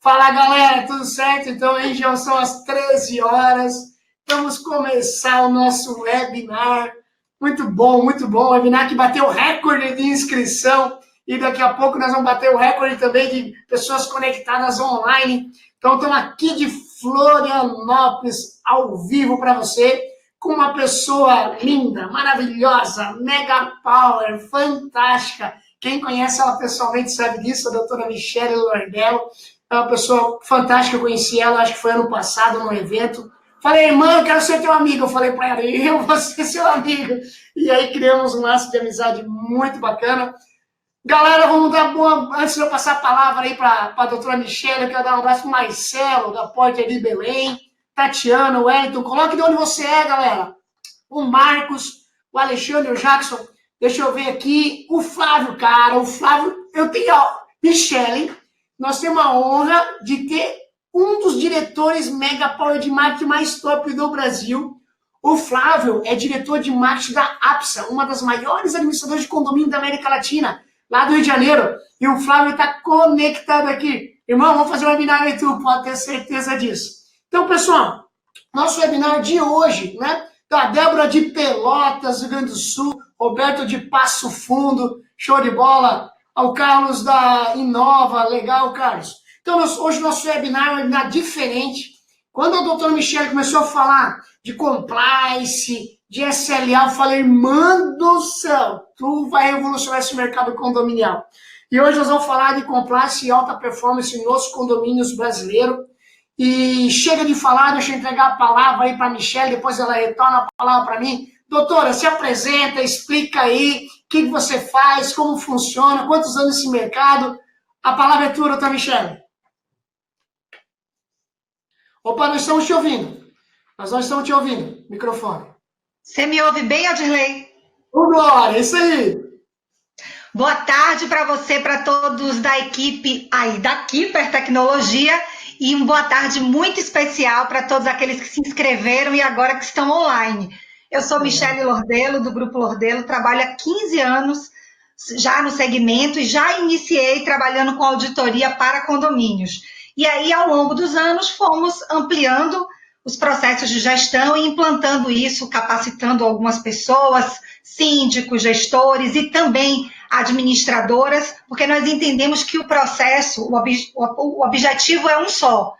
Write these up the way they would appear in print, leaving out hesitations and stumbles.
Fala, galera, tudo certo? Então, aí já são as 13 horas. Vamos começar o nosso webinar. Muito bom, muito bom. O webinar que bateu recorde de inscrição e daqui a pouco nós vamos bater o recorde também de pessoas conectadas online. Então, estamos aqui de Florianópolis, ao vivo para você, com uma pessoa linda, maravilhosa, mega power, fantástica. Quem conhece ela pessoalmente sabe disso, a doutora Michele Lordello. É uma pessoa fantástica, eu conheci ela, acho que foi ano passado, num evento. Falei, irmã, eu quero ser teu amigo. Eu falei para ela, eu vou ser seu amigo. E aí criamos um laço de amizade muito bacana. Galera, vamos dar boa... Antes de eu passar a palavra aí para a doutora Michele, eu quero dar um abraço para o Marcelo, da Porta de Belém, Tatiana, o Wellington. Coloque de onde você é, galera. O Marcos, o Alexandre, o Jackson. Deixa eu ver aqui. O Flávio, cara. O Flávio, eu tenho... Michele, nós temos a honra de ter um dos diretores Mega Power de marketing mais top do Brasil. O Flávio é diretor de marketing da APSA, uma das maiores administradoras de condomínio da América Latina, lá do Rio de Janeiro. E o Flávio está conectado aqui. Irmão, vamos fazer um webinar aí, tu pode ter certeza disso. Então, pessoal, nosso webinar de hoje, né? Da Débora de Pelotas, Rio Grande do Sul, Roberto de Passo Fundo, show de bola. Ao Carlos da Inova, legal, Carlos. Então, hoje nosso webinar é um webinar diferente. Quando a doutora Michele começou a falar de compliance, de SLA, eu falei, irmã do céu, tu vai revolucionar esse mercado condominial. E hoje nós vamos falar de compliance e alta performance nos condomínios brasileiros. E chega de falar, deixa eu entregar a palavra aí para a Michele, depois ela retorna a palavra para mim. Doutora, se apresenta, explica aí o que você faz, como funciona, quantos anos nesse mercado. A palavra é tua, doutora Michele. Opa, nós estamos te ouvindo. Nós não estamos te ouvindo. Microfone. Você me ouve bem, Adirley? Glória, isso aí. Boa tarde para você, para todos da equipe aí da Keeper Tecnologia. E uma boa tarde muito especial para todos aqueles que se inscreveram e agora que estão online. Eu sou Michele Lordello, do Grupo Lordello, trabalho há 15 anos já no segmento e já iniciei trabalhando com auditoria para condomínios. E aí, ao longo dos anos, fomos ampliando os processos de gestão e implantando isso, capacitando algumas pessoas, síndicos, gestores e também administradoras, porque nós entendemos que o processo, o objetivo é um só,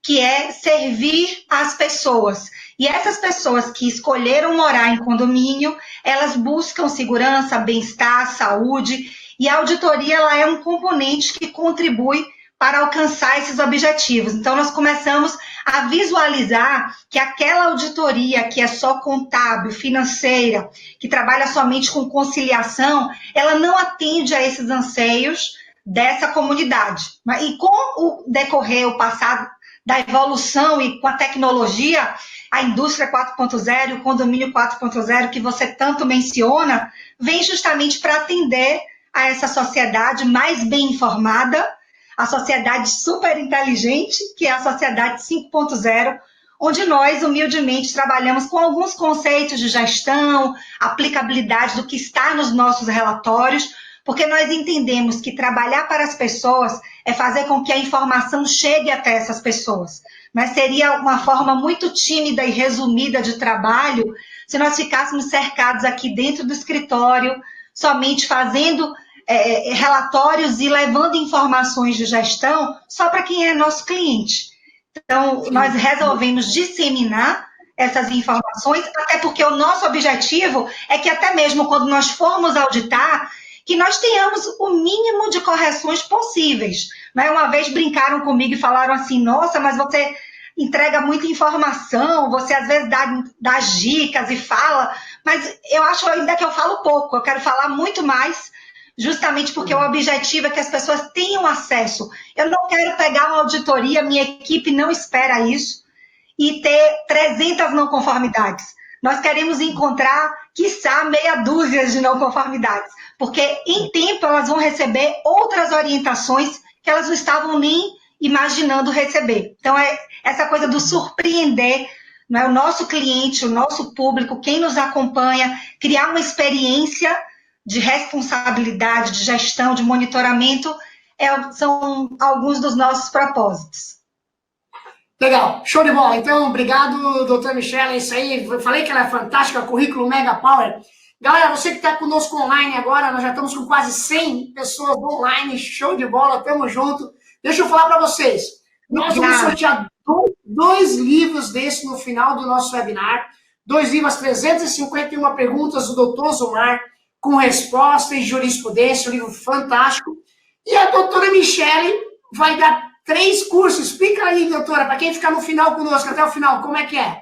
que é servir as pessoas. E essas pessoas que escolheram morar em condomínio, elas buscam segurança, bem-estar, saúde, e a auditoria ela é um componente que contribui para alcançar esses objetivos. Então, nós começamos a visualizar que aquela auditoria que é só contábil, financeira, que trabalha somente com conciliação, ela não atende a esses anseios dessa comunidade. E com o decorrer, o passado da evolução e com a tecnologia, a indústria 4.0, o condomínio 4.0, que você tanto menciona, vem justamente para atender a essa sociedade mais bem informada, a sociedade super inteligente, que é a sociedade 5.0, onde nós, humildemente, trabalhamos com alguns conceitos de gestão, aplicabilidade do que está nos nossos relatórios, porque nós entendemos que trabalhar para as pessoas é fazer com que a informação chegue até essas pessoas. Mas seria uma forma muito tímida e resumida de trabalho se nós ficássemos cercados aqui dentro do escritório, somente fazendo relatórios e levando informações de gestão só para quem é nosso cliente. Então, nós resolvemos disseminar essas informações, até porque o nosso objetivo é que até mesmo quando nós formos auditar, que nós tenhamos o mínimo de correções possíveis. Uma vez brincaram comigo e falaram assim, nossa, mas você entrega muita informação, você às vezes dá dicas e fala, mas eu acho ainda que eu falo pouco, eu quero falar muito mais, justamente porque o objetivo é que as pessoas tenham acesso. Eu não quero pegar uma auditoria, minha equipe não espera isso, e ter 300 não conformidades. Nós queremos encontrar, quiçá, meia dúzia de não conformidades, porque em tempo elas vão receber outras orientações que elas não estavam nem imaginando receber. Então, é essa coisa do surpreender, o nosso cliente, o nosso público, quem nos acompanha, criar uma experiência de responsabilidade, de gestão, de monitoramento são alguns dos nossos propósitos. Legal, show de bola. Então, obrigado, doutora Michelle, é isso aí. Eu falei que ela é fantástica, currículo Mega Power. Galera, você que está conosco online agora, nós já estamos com quase 100 pessoas online, show de bola, tamo junto. Deixa eu falar para vocês, nós vamos sortear dois livros desse no final do nosso webinar, 2 livros, 351 perguntas do doutor Zumar, com resposta e jurisprudência, um livro fantástico. E a doutora Michelle vai dar 3 cursos. Explica aí, doutora, para quem ficar no final conosco, até o final, como é que é?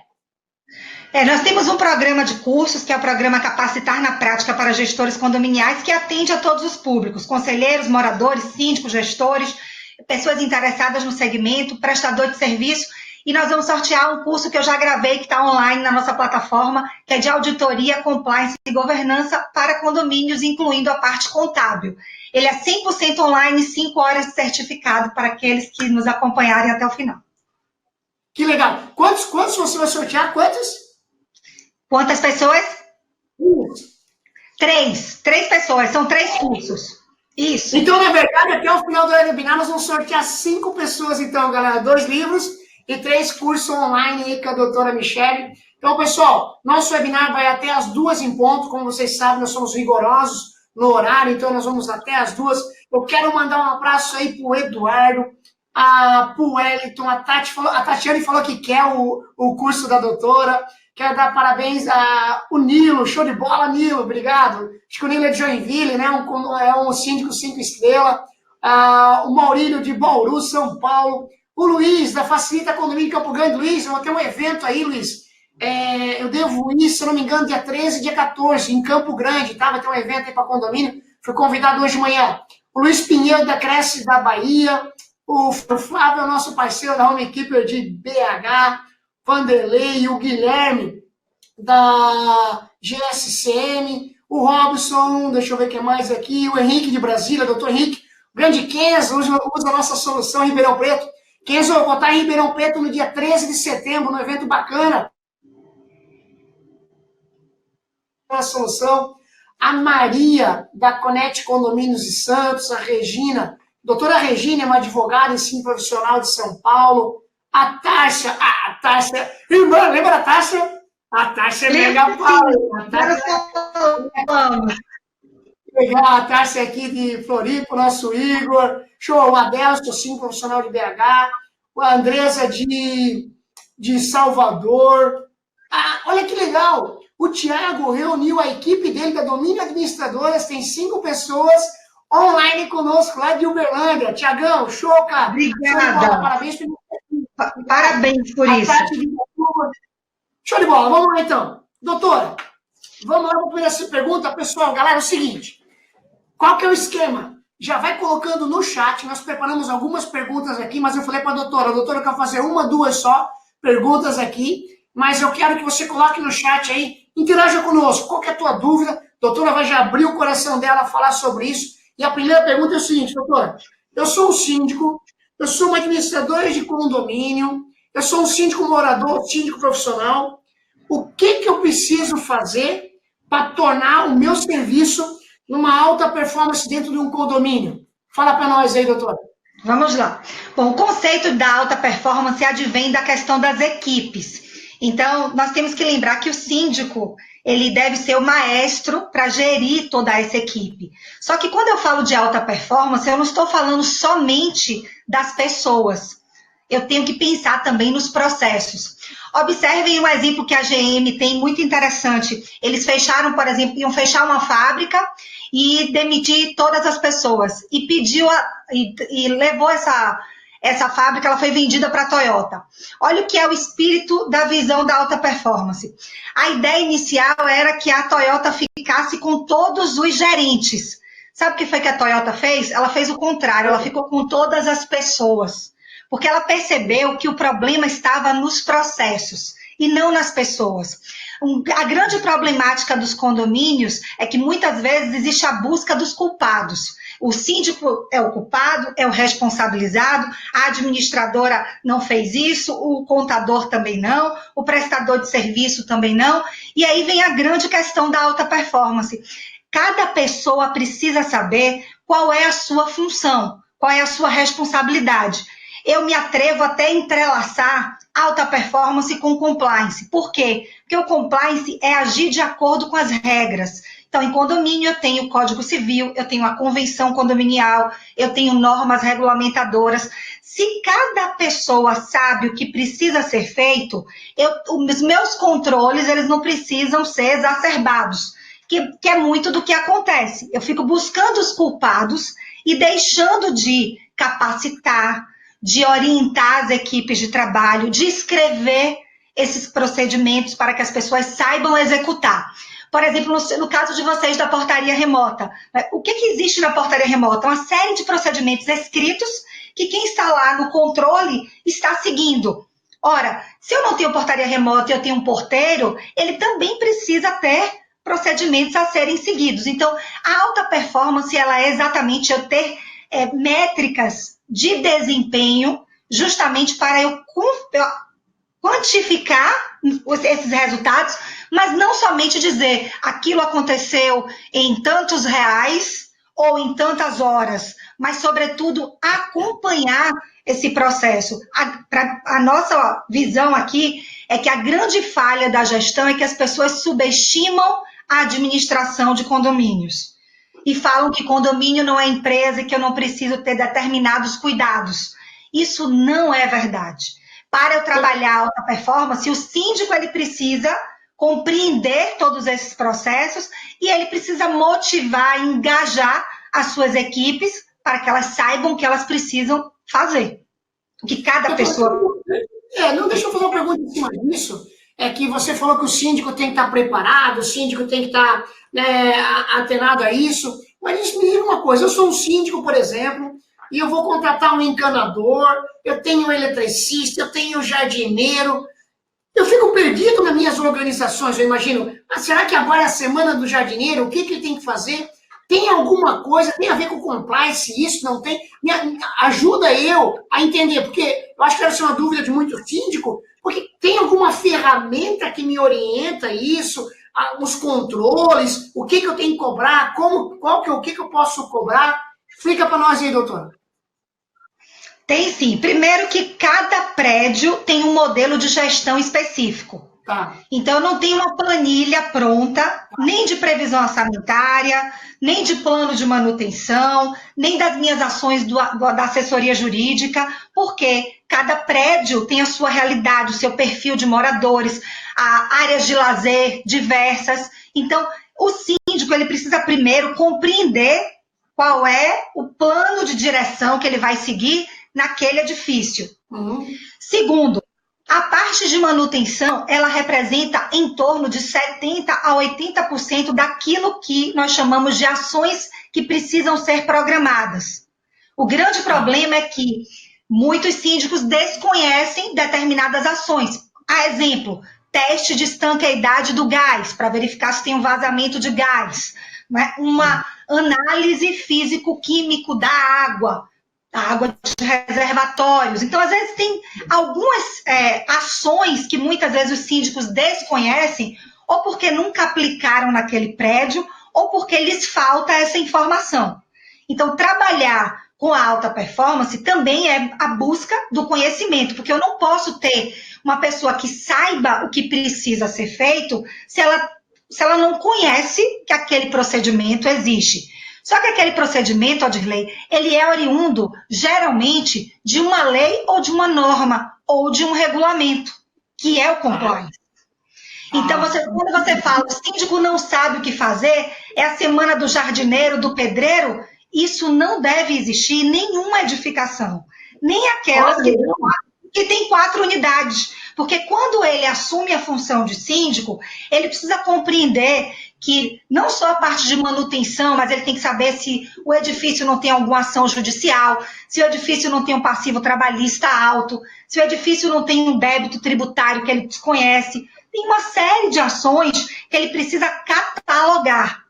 Nós temos um programa de cursos, que é o programa Capacitar na Prática para Gestores Condominiais, que atende a todos os públicos, conselheiros, moradores, síndicos, gestores, pessoas interessadas no segmento, prestador de serviço, e nós vamos sortear um curso que eu já gravei, que está online na nossa plataforma, que é de auditoria, compliance e governança para condomínios, incluindo a parte contábil. Ele é 100% online, 5 horas de certificado para aqueles que nos acompanharem até o final. Que legal. Quantos você vai sortear? Quantas pessoas? 3 pessoas, são 3 cursos. Isso. Então, na verdade, até o final do webinar, nós vamos sortear 5 pessoas, então, galera. 2 livros e 3 cursos online aí com a doutora Michelle. Então, pessoal, nosso webinar vai até as 2 em ponto. Como vocês sabem, nós somos rigorosos no horário, então nós vamos até as 2. Eu quero mandar um abraço aí pro Eduardo, pro Wellington, a Tatiane falou que quer o curso da doutora. Quero dar parabéns ao Nilo, show de bola, Nilo, obrigado. Acho que o Nilo é de Joinville, né? É um síndico 5 estrelas. O Maurílio de Bauru, São Paulo. O Luiz, da Facilita Condomínio Campo Grande. Luiz, eu vou ter um evento aí, Luiz. Eu devo ir, se eu não me engano, dia 13 e dia 14, em Campo Grande, tá? Vai ter um evento aí para condomínio. Fui convidado hoje de manhã. O Luiz Pinheiro, da Cresce da Bahia. O Flávio é o nosso parceiro da Home Keeper de BH. Vanderlei, o Guilherme, da GSCM, o Robson, deixa eu ver quem mais aqui, o Henrique de Brasília, doutor Henrique, o grande Kenzo, usa a nossa solução em Ribeirão Preto. Kenzo, eu vou estar em Ribeirão Preto no dia 13 de setembro, num evento bacana. A solução. A Maria, da Conect Condomínios de Santos, a Regina, doutora Regina é uma advogada em ensino profissional de São Paulo. A Tássia, irmã, lembra da Tássia? A Tássia é mega power. Legal, a Tássia aqui de Floripa, o nosso Igor. Show, o Adelso, sim, profissional de BH. A Andressa de Salvador. Olha que legal. O Thiago reuniu a equipe dele da Domínio Administradoras, tem 5 pessoas online conosco lá de Uberlândia. Tiagão, show, cara. Obrigada. Parabéns pelo Parabéns por isso. Show de bola, vamos lá então. Doutora, vamos lá para a primeira pergunta. Pessoal, galera, é o seguinte. Qual que é o esquema? Já vai colocando no chat, nós preparamos algumas perguntas aqui, mas eu falei para a doutora, eu quero fazer 1, 2 só perguntas aqui, mas eu quero que você coloque no chat aí, interaja conosco, qual que é a tua dúvida? A doutora vai já abrir o coração dela a falar sobre isso. E a primeira pergunta é o seguinte, doutora, eu sou um síndico, eu sou um administrador de condomínio, eu sou um síndico morador, síndico profissional. O que eu preciso fazer para tornar o meu serviço numa alta performance dentro de um condomínio? Fala para nós aí, doutora. Vamos lá. Bom, o conceito da alta performance advém da questão das equipes. Então, nós temos que lembrar que o síndico, ele deve ser o maestro para gerir toda essa equipe. Só que quando eu falo de alta performance, eu não estou falando somente das pessoas. Eu tenho que pensar também nos processos. Observem um exemplo que a GM tem muito interessante. Eles fecharam, por exemplo, iam fechar uma fábrica e demitir todas as pessoas. E levou essa fábrica, ela foi vendida para a Toyota. Olha o que é o espírito da visão da alta performance. A ideia inicial era que a Toyota ficasse com todos os gerentes. Sabe o que foi que a Toyota fez? Ela fez o contrário, ela ficou com todas as pessoas. Porque ela percebeu que o problema estava nos processos e não nas pessoas. A grande problemática dos condomínios é que muitas vezes existe a busca dos culpados. O síndico é o culpado, é o responsabilizado, a administradora não fez isso, o contador também não, o prestador de serviço também não. E aí vem a grande questão da alta performance. Cada pessoa precisa saber qual é a sua função. qual é a sua responsabilidade. Eu me atrevo até a entrelaçar alta performance com compliance. Por quê? Porque o compliance é agir de acordo com as regras. Então, em condomínio, eu tenho o Código Civil, eu tenho a Convenção Condominial, eu tenho normas regulamentadoras. Se cada pessoa sabe o que precisa ser feito, os meus controles eles não precisam ser exacerbados, que é muito do que acontece. Eu fico buscando os culpados e deixando de capacitar, de orientar as equipes de trabalho, de escrever esses procedimentos para que as pessoas saibam executar. Por exemplo, no caso de vocês da portaria remota, o que existe na portaria remota? Uma série de procedimentos escritos que quem está lá no controle está seguindo. Ora, se eu não tenho portaria remota e eu tenho um porteiro, ele também precisa ter procedimentos a serem seguidos. Então, a alta performance ela é exatamente eu ter métricas de desempenho, justamente para eu quantificar esses resultados, mas não somente dizer aquilo aconteceu em tantos reais ou em tantas horas, mas, sobretudo, acompanhar esse processo. A nossa visão aqui é que a grande falha da gestão é que as pessoas subestimam a administração de condomínios e falam que condomínio não é empresa e que eu não preciso ter determinados cuidados. Isso não é verdade. Para eu trabalhar alta performance, o síndico ele precisa compreender todos esses processos e ele precisa motivar, engajar as suas equipes para que elas saibam o que elas precisam fazer. O que cada pessoa... Não, deixa eu fazer uma pergunta em cima disso. É que você falou que o síndico tem que estar preparado, o síndico tem que estar atenado a isso. Mas me diga uma coisa, eu sou um síndico, por exemplo, e eu vou contratar um encanador, eu tenho um eletricista, eu tenho um jardineiro. Eu fico perdido nas minhas organizações, eu imagino. Será que agora é a semana do jardineiro? O que ele tem que fazer? Tem alguma coisa, tem a ver com compliance, isso não tem? Ajuda eu a entender, porque eu acho que deve ser uma dúvida de muito síndico, porque tem alguma ferramenta que me orienta isso, os controles, o que eu tenho que cobrar, o que eu posso cobrar? Explica para nós aí, doutora. Tem sim. Primeiro que cada prédio tem um modelo de gestão específico. Tá. Então, eu não tenho uma planilha pronta, nem de previsão orçamentária, nem de plano de manutenção, nem das minhas ações da assessoria jurídica, porque cada prédio tem a sua realidade, o seu perfil de moradores, áreas de lazer diversas. Então, o síndico ele precisa primeiro compreender qual é o plano de direção que ele vai seguir naquele edifício. Segundo, a parte de manutenção, ela representa em torno de 70% a 80% daquilo que nós chamamos de ações que precisam ser programadas. O grande problema é que muitos síndicos desconhecem determinadas ações. A exemplo, teste de estanqueidade do gás, para verificar se tem um vazamento de gás. Né? Uma análise físico-químico da água de reservatórios. Então, às vezes, tem algumas ações que muitas vezes os síndicos desconhecem, ou porque nunca aplicaram naquele prédio, ou porque lhes falta essa informação. Então, trabalhar com a alta performance também é a busca do conhecimento, porque eu não posso ter uma pessoa que saiba o que precisa ser feito se ela não conhece que aquele procedimento existe. Só que aquele procedimento, Odirley, ele é oriundo, geralmente, de uma lei ou de uma norma, ou de um regulamento, que é o compliance. Então, quando você fala, o síndico não sabe o que fazer, é a semana do jardineiro, do pedreiro, isso não deve existir em nenhuma edificação, nem aquelas que tem 4 unidades. Porque quando ele assume a função de síndico, ele precisa compreender que não só a parte de manutenção, mas ele tem que saber se o edifício não tem alguma ação judicial, se o edifício não tem um passivo trabalhista alto, se o edifício não tem um débito tributário que ele desconhece. Tem uma série de ações que ele precisa catalogar.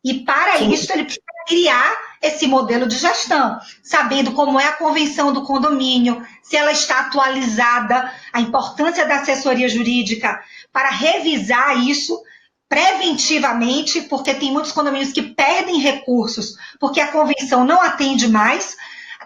E para isso ele precisa criar esse modelo de gestão, sabendo como é a convenção do condomínio, se ela está atualizada, a importância da assessoria jurídica para revisar isso preventivamente, porque tem muitos condomínios que perdem recursos porque a convenção não atende mais.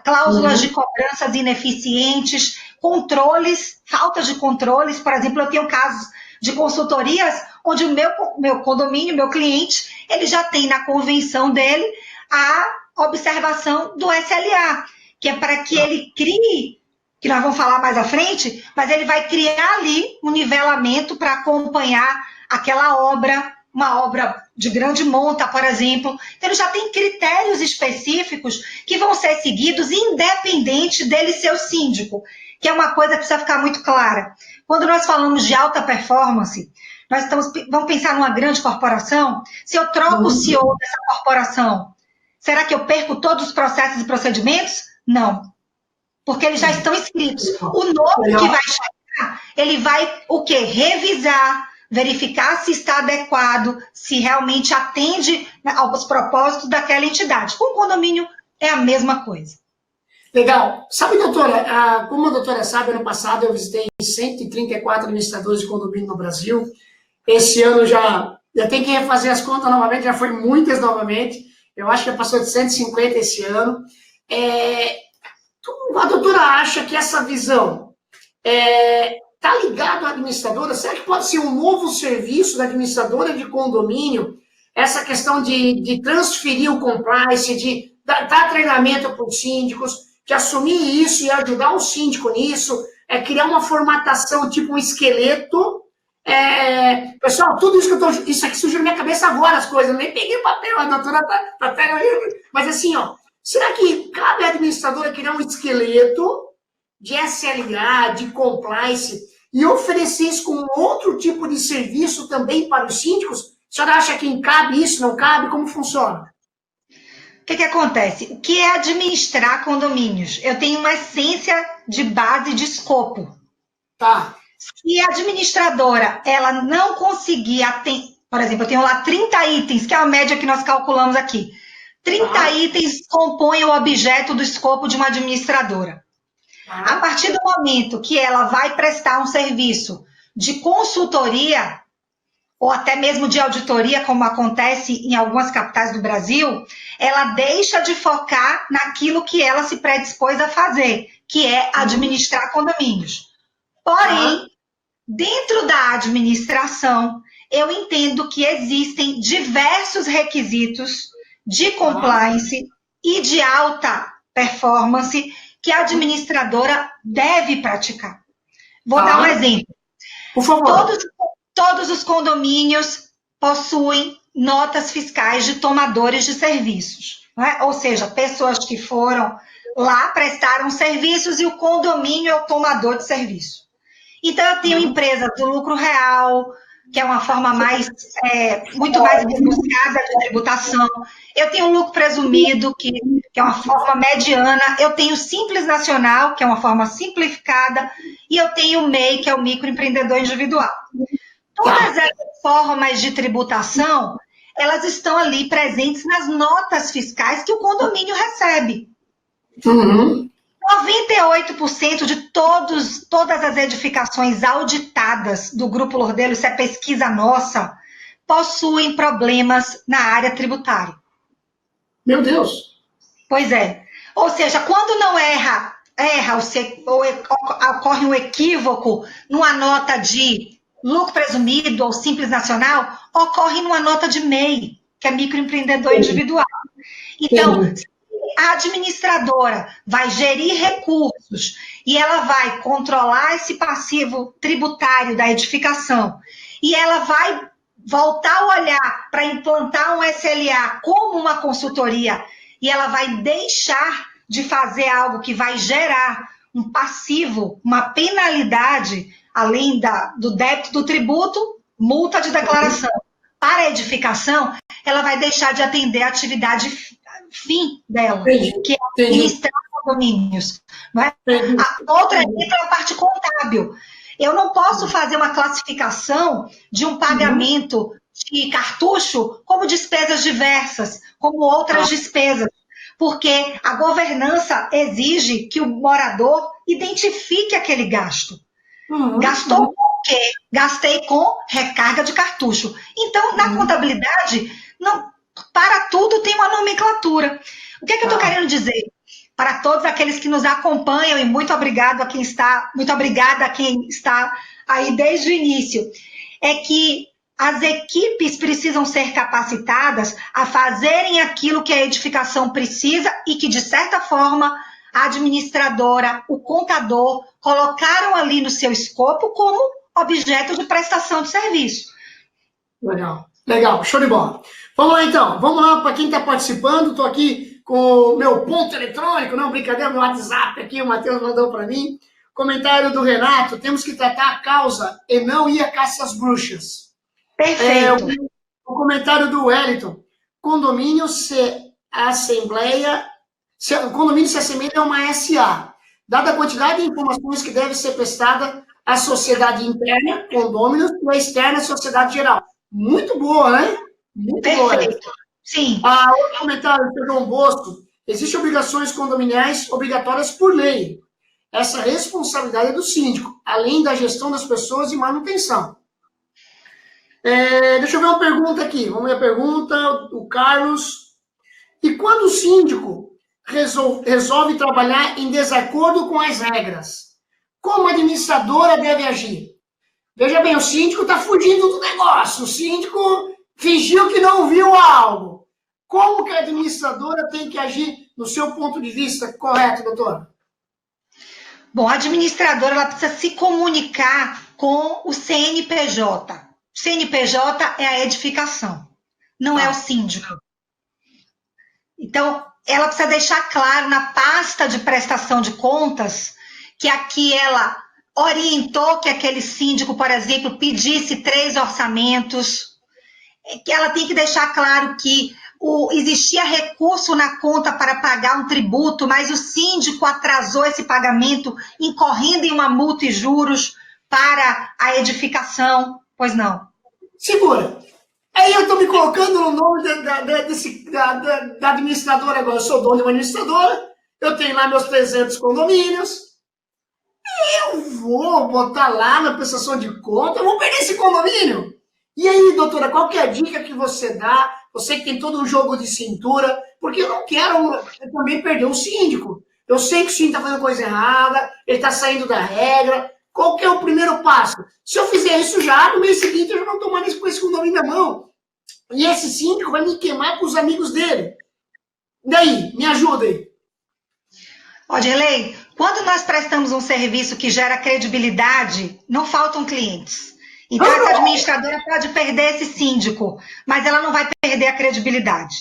cláusulas de cobranças ineficientes, controles, falta de controles. Por exemplo, eu tenho casos de consultorias onde o meu condomínio, meu cliente, ele já tem na convenção dele a observação do SLA, que é para que ele crie, que nós vamos falar mais à frente, mas ele vai criar ali um nivelamento para acompanhar aquela obra, uma obra de grande monta, por exemplo. Então, ele já tem critérios específicos que vão ser seguidos independente dele ser o síndico, que é uma coisa que precisa ficar muito clara. Quando nós falamos de alta performance, vamos pensar numa grande corporação. Se eu troco o CEO dessa corporação, será que eu perco todos os processos e procedimentos? Não, porque eles já estão escritos. O novo que vai chegar, ele vai o quê? Revisar, verificar se está adequado, se realmente atende aos propósitos daquela entidade. Com o condomínio é a mesma coisa. Legal. Sabe, doutora, como a doutora sabe, ano passado eu visitei 134 administradores de condomínio no Brasil. Esse ano já tem que refazer as contas novamente, já foi muitas novamente. Eu acho que já passou de 150 esse ano. A doutora acha que essa visão está ligada à administradora? Será que pode ser um novo serviço da administradora de condomínio? Essa questão de transferir o compliance, de dar treinamento para os síndicos, de assumir isso e ajudar o síndico nisso, criar uma formatação, tipo um esqueleto. Pessoal, tudo isso isso aqui surgiu na minha cabeça agora, as coisas, eu nem peguei o papel, a doutora tá até olhando. Mas assim, será que cabe à administradora criar um esqueleto de SLA, de compliance, e oferecer isso como outro tipo de serviço também para os síndicos? A senhora acha que cabe isso, não cabe? Como funciona? O que acontece? O que é administrar condomínios? Eu tenho uma essência de base de escopo. Tá. Se a administradora ela não conseguir atender, por exemplo, eu tenho lá 30 itens, que é a média que nós calculamos aqui. 30 itens compõem o objeto do escopo de uma administradora. A partir do momento que ela vai prestar um serviço de consultoria, ou até mesmo de auditoria, como acontece em algumas capitais do Brasil, ela deixa de focar naquilo que ela se predispôs a fazer, que é administrar condomínios. Porém, dentro da administração, eu entendo que existem diversos requisitos de compliance e de alta performance que a administradora deve praticar. Vou dar um exemplo. Por favor. Todos os condomínios possuem notas fiscais de tomadores de serviços, né? Ou seja, pessoas que foram lá, prestaram serviços e o condomínio é o tomador de serviço. Então, eu tenho empresas do lucro real, que é uma forma muito mais buscada de tributação. Eu tenho lucro presumido, que é uma forma mediana. Eu tenho Simples Nacional, que é uma forma simplificada. E eu tenho o MEI, que é o microempreendedor individual. Todas essas formas de tributação, elas estão ali presentes nas notas fiscais que o condomínio recebe. 98% de todas as edificações auditadas do Grupo Lordelo, isso é pesquisa nossa, possuem problemas na área tributária. Meu Deus! Pois é. Ou seja, quando não ou ocorre um equívoco numa nota de lucro presumido ou Simples Nacional, ocorre numa nota de MEI, que é microempreendedor individual. Então, a administradora vai gerir recursos e ela vai controlar esse passivo tributário da edificação e ela vai voltar o olhar para implantar um SLA como uma consultoria e ela vai deixar de fazer algo que vai gerar um passivo, uma penalidade, além do débito do tributo, multa de declaração. Para a edificação, ela vai deixar de atender a atividade fim dela, que é administrar condomínios. Não é? A outra é a parte contábil. Eu não posso fazer uma classificação de um pagamento de cartucho como despesas diversas, como outras despesas, porque a governança exige que o morador identifique aquele gasto. Gastou com o quê? Gastei com recarga de cartucho. Então, na contabilidade, não, para tudo tem uma nomenclatura. O que é que eu estou querendo dizer? para todos aqueles que nos acompanham e muito obrigada a quem está aí desde o início, é que as equipes precisam ser capacitadas a fazerem aquilo que a edificação precisa e que, de certa forma, a administradora, o contador, colocaram ali no seu escopo como objeto de prestação de serviço. Legal, legal, show de bola. Vamos lá então, vamos lá para quem está participando. Estou aqui com o meu ponto eletrônico, não, brincadeira, meu WhatsApp aqui, o Matheus mandou para mim. Comentário do Renato: temos que tratar a causa e não ir à caça às bruxas. Perfeito. O comentário do Wellington: condomínio se assemelha a uma SA, dada a quantidade de informações que deve ser prestada à sociedade interna, condôminos, e à externa, sociedade geral. Muito boa, né? Muito Perfeito. Boa. Sim. Outro comentário do João Bosco: existem obrigações condominiais obrigatórias por lei. Essa responsabilidade é do síndico, além da gestão das pessoas e manutenção. Deixa eu ver uma pergunta aqui. Vamos ver a pergunta do Carlos. E quando o síndico resolve trabalhar em desacordo com as regras, como a administradora deve agir? Veja bem, o síndico está fugindo do negócio. O síndico fingiu que não viu algo. Como que a administradora tem que agir no seu ponto de vista? Correto, doutora? Bom, a administradora ela precisa se comunicar com o CNPJ. O CNPJ é a edificação, não é o síndico. Então, ela precisa deixar claro na pasta de prestação de contas que aqui ela orientou que aquele síndico, por exemplo, pedisse 3 orçamentos, que ela tem que deixar claro que existia recurso na conta para pagar um tributo, mas o síndico atrasou esse pagamento, incorrendo em uma multa e juros para a edificação. Pois não. Segura. Aí eu estou me colocando no nome da administradora agora. Eu sou dono de uma administradora, eu tenho lá meus 300 condomínios, eu vou botar lá na prestação de conta, eu vou perder esse condomínio. E aí, doutora, qual que é a dica que você dá? Você que tem todo um jogo de cintura, porque eu não quero também perder o síndico. Eu sei que o síndico está fazendo coisa errada, ele está saindo da regra. Qual que é o primeiro passo? Se eu fizer isso já, no mês seguinte eu já não estou mais com esse condomínio na mão. E esse síndico vai me queimar com os amigos dele. Daí, me ajuda aí. Dirley, quando nós prestamos um serviço que gera credibilidade, não faltam clientes. Então, essa administradora pode perder esse síndico, mas ela não vai perder a credibilidade.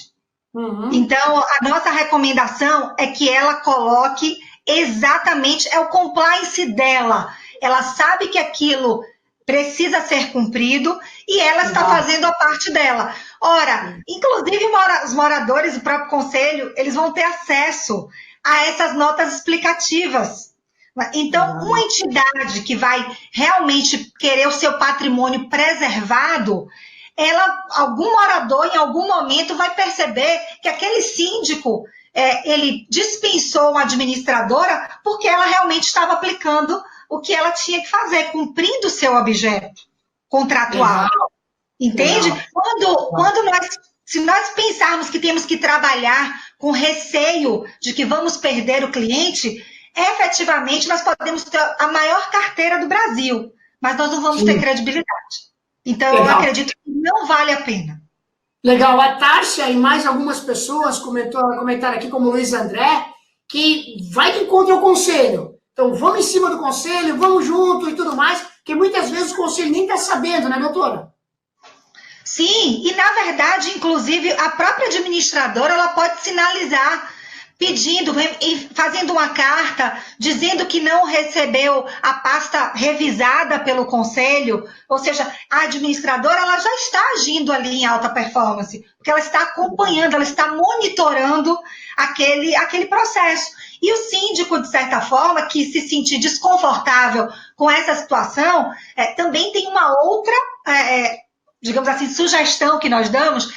Uhum. Então, a nossa recomendação é que ela coloque exatamente, é o compliance dela. Ela sabe que aquilo precisa ser cumprido e ela está fazendo a parte dela. Ora, inclusive os moradores do próprio conselho, eles vão ter acesso a essas notas explicativas. Então, uma entidade que vai realmente querer o seu patrimônio preservado, algum morador, em algum momento, vai perceber que aquele síndico, ele dispensou uma administradora porque ela realmente estava aplicando o que ela tinha que fazer, cumprindo o seu objeto contratual. Entende? Se nós pensarmos que temos que trabalhar com receio de que vamos perder o cliente, efetivamente nós podemos ter a maior carteira do Brasil, mas nós não vamos ter credibilidade. Então, eu acredito que não vale a pena. Legal. A Tárcia e mais algumas pessoas comentaram aqui, como o Luiz André, que vai de encontro ao conselho. Então, vamos em cima do conselho, vamos junto e tudo mais, que muitas vezes o conselho nem está sabendo, né, doutora? Sim, e na verdade, inclusive, a própria administradora, ela pode sinalizar, pedindo, fazendo uma carta, dizendo que não recebeu a pasta revisada pelo conselho, ou seja, a administradora, ela já está agindo ali em alta performance, porque ela está acompanhando, ela está monitorando aquele processo. E o síndico, de certa forma, que se sentir desconfortável com essa situação, também tem uma outra, digamos assim, sugestão que nós damos,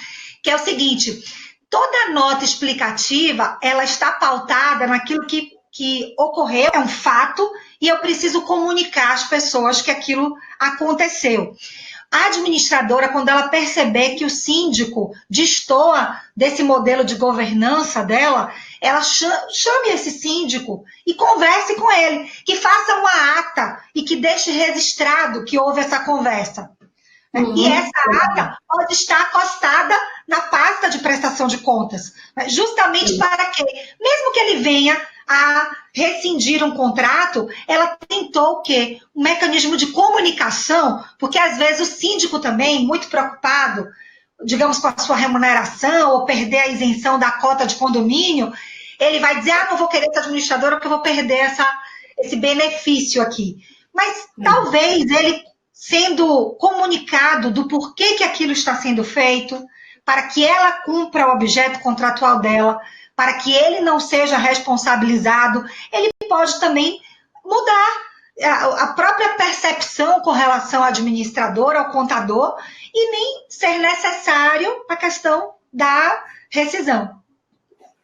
que é o seguinte: toda nota explicativa, ela está pautada naquilo que ocorreu, é um fato, e eu preciso comunicar às pessoas que aquilo aconteceu. A administradora, quando ela perceber que o síndico destoa desse modelo de governança dela, ela chame esse síndico e converse com ele, que faça uma ata e que deixe registrado que houve essa conversa. E essa ata pode estar acostada na pasta de prestação de contas, justamente para que, mesmo que ele venha a rescindir um contrato, ela tentou o quê? Um mecanismo de comunicação, porque às vezes o síndico também, muito preocupado, digamos, com a sua remuneração ou perder a isenção da cota de condomínio, ele vai dizer, não vou querer essa administradora porque eu vou perder esse benefício aqui. Mas talvez ele, sendo comunicado do porquê que aquilo está sendo feito, para que ela cumpra o objeto contratual dela, para que ele não seja responsabilizado, ele pode também mudar a própria percepção com relação ao administrador, ao contador, e nem ser necessário a questão da rescisão.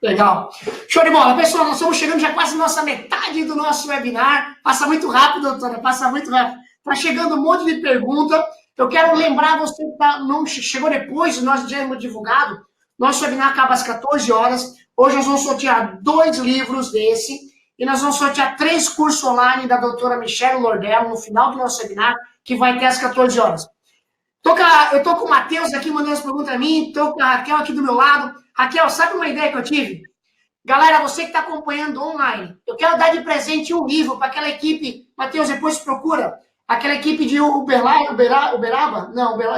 Legal. Show de bola. Pessoal, nós estamos chegando já quase na nossa metade do nosso webinar. Passa muito rápido, doutora, passa muito rápido. Está chegando um monte de pergunta. Eu quero lembrar você que não chegou depois, nós já hemos divulgado. Nosso webinar acaba às 14 horas. Hoje nós vamos sortear 2 livros desse e nós vamos sortear 3 cursos online da doutora Michele Lordello no final do nosso webinar, que vai ter às 14 horas. Eu tô com o Matheus aqui mandando as perguntas a mim, tô com a Raquel aqui do meu lado. Raquel, sabe uma ideia que eu tive? Galera, você que está acompanhando online, eu quero dar de presente um livro para aquela equipe, Matheus, depois procura, aquela equipe de Uberaba,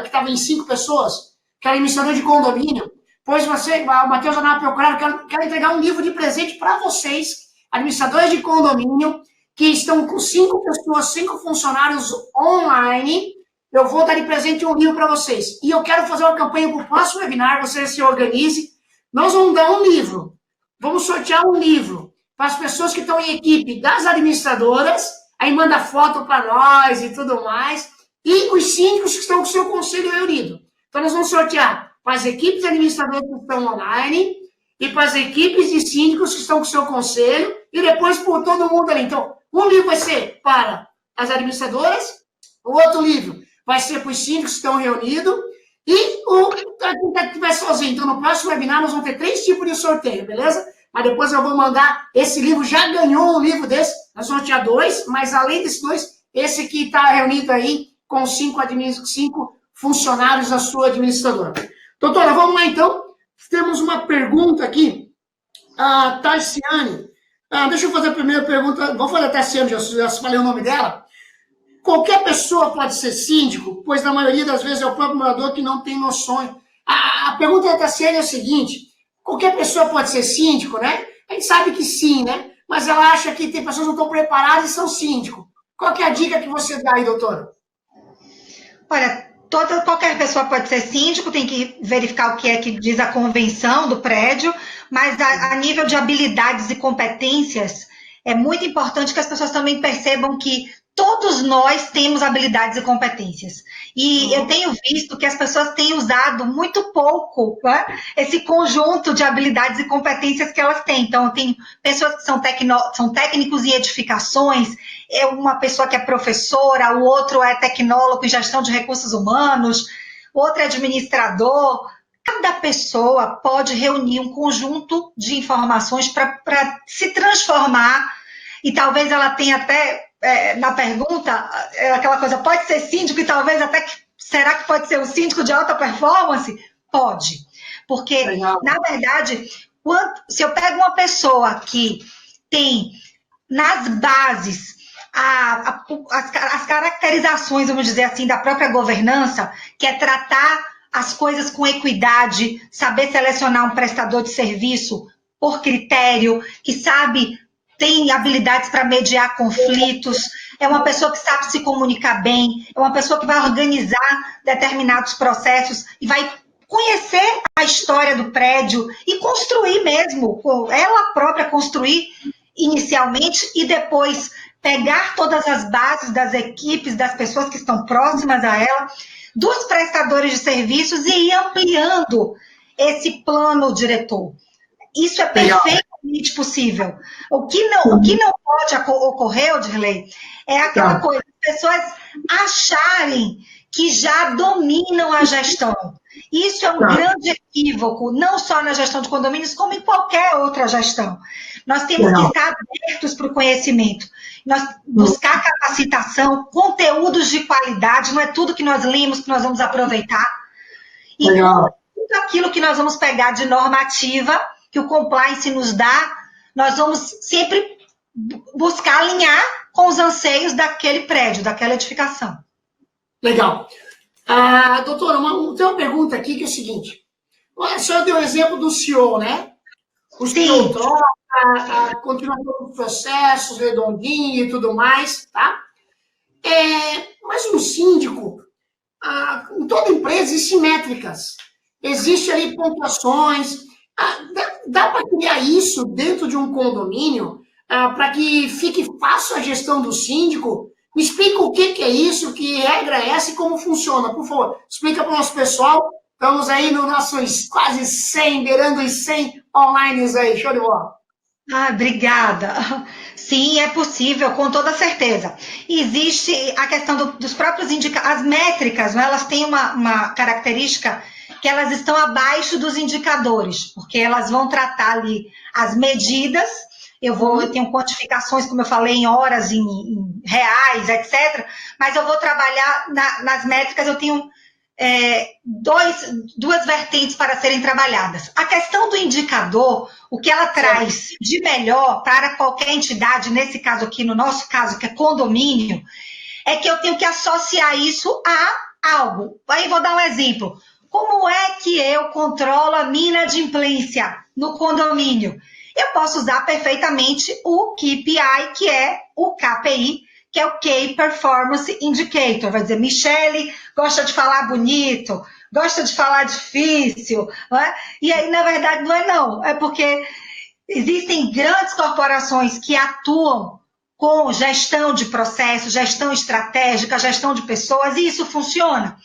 que estava em 5 pessoas, que era administrador de condomínio. Pois o Matheus vai dar procurar, eu quero entregar um livro de presente para vocês, administradores de condomínio, que estão com 5 pessoas, 5 funcionários online. Eu vou dar de presente um livro para vocês. E eu quero fazer uma campanha para o próximo webinar, você se organize. Nós vamos dar um livro. Vamos sortear um livro para as pessoas que estão em equipe das administradoras, aí manda foto para nós e tudo mais, e os síndicos que estão com o seu conselho reunido. Então, nós vamos sortear para as equipes administradoras que estão online e para as equipes de síndicos que estão com o seu conselho, e depois por todo mundo ali. Então, um livro vai ser para as administradoras, o outro livro vai ser para os síndicos que estão reunidos, e quem estiver sozinho. Então, no próximo webinar, nós vamos ter 3 tipos de sorteio, beleza? Mas depois eu vou mandar, esse livro já ganhou um livro desse, nós vamos sortear 2, mas além desses 2, esse aqui está reunido aí com 5 funcionários da sua administradora. Doutora, vamos lá então. Temos uma pergunta aqui, a Tarciane. Deixa eu fazer a primeira pergunta, vou fazer a Tarciane, já falei o nome dela. Qualquer pessoa pode ser síndico, pois na maioria das vezes é o próprio morador que não tem noções. A pergunta da Tassiane é a seguinte, qualquer pessoa pode ser síndico, né? A gente sabe que sim, né? Mas ela acha que tem pessoas que não estão preparadas e são síndico. Qual que é a dica que você dá aí, doutora? Olha, qualquer pessoa pode ser síndico, tem que verificar o que é que diz a convenção do prédio, mas a nível de habilidades e competências, é muito importante que as pessoas também percebam que todos nós temos habilidades e competências. E eu tenho visto que as pessoas têm usado muito pouco, né, esse conjunto de habilidades e competências que elas têm. Então, tem pessoas que são técnicos em edificações, uma pessoa que é professora, o outro é tecnólogo em gestão de recursos humanos, o outro é administrador. Cada pessoa pode reunir um conjunto de informações para se transformar, e talvez ela tenha até... na pergunta, aquela coisa, pode ser síndico e talvez até, será que pode ser um síndico de alta performance? Pode, porque, na verdade, se eu pego uma pessoa que tem nas bases as caracterizações, vamos dizer assim, da própria governança, que é tratar as coisas com equidade, saber selecionar um prestador de serviço por critério, que tem habilidades para mediar conflitos, é uma pessoa que sabe se comunicar bem, é uma pessoa que vai organizar determinados processos e vai conhecer a história do prédio e construir mesmo, ela própria construir inicialmente e depois pegar todas as bases das equipes, das pessoas que estão próximas a ela, dos prestadores de serviços e ir ampliando esse plano diretor. Isso é perfeitamente possível. O que não pode ocorrer, Odirley, é aquela coisa, as pessoas acharem que já dominam a gestão. Isso é um grande equívoco, não só na gestão de condomínios, como em qualquer outra gestão. Nós temos que estar abertos para o conhecimento, nós buscar capacitação, conteúdos de qualidade, não é tudo que nós lemos que nós vamos aproveitar. E tudo aquilo que nós vamos pegar de normativa, que o compliance nos dá, nós vamos sempre buscar alinhar com os anseios daquele prédio, daquela edificação. Legal. Doutora, tem uma pergunta aqui que é o seguinte. A senhora deu o exemplo do CEO, né? O CEO troca, continua todos os processos, redondinho e tudo mais, tá? Mas um síndico, em toda empresa existem métricas. Existem ali pontuações. Dá para criar isso dentro de um condomínio para que fique fácil a gestão do síndico? Me explica o que é isso, que regra é essa e como funciona, por favor. Explica para o nosso pessoal. Estamos aí nos nossos quase 100, beirando os 100 online aí. Show de bola. Obrigada. Sim, é possível, com toda certeza. Existe a questão dos próprios indicadores. As métricas, né, elas têm uma característica que elas estão abaixo dos indicadores, porque elas vão tratar ali as medidas. Eu tenho quantificações, como eu falei, em horas, em reais, etc. Mas eu vou trabalhar nas métricas, eu tenho duas vertentes para serem trabalhadas. A questão do indicador, o que ela traz de melhor para qualquer entidade, nesse caso aqui, no nosso caso, que é condomínio, é que eu tenho que associar isso a algo. Aí vou dar um exemplo. Como é que eu controlo a minha inadimplência no condomínio? Eu posso usar perfeitamente o KPI, que é o KPI, que é o Key Performance Indicator. Vai dizer, Michele gosta de falar bonito, gosta de falar difícil, não é? E aí, na verdade, não é não. É porque existem grandes corporações que atuam com gestão de processos, gestão estratégica, gestão de pessoas, e isso funciona.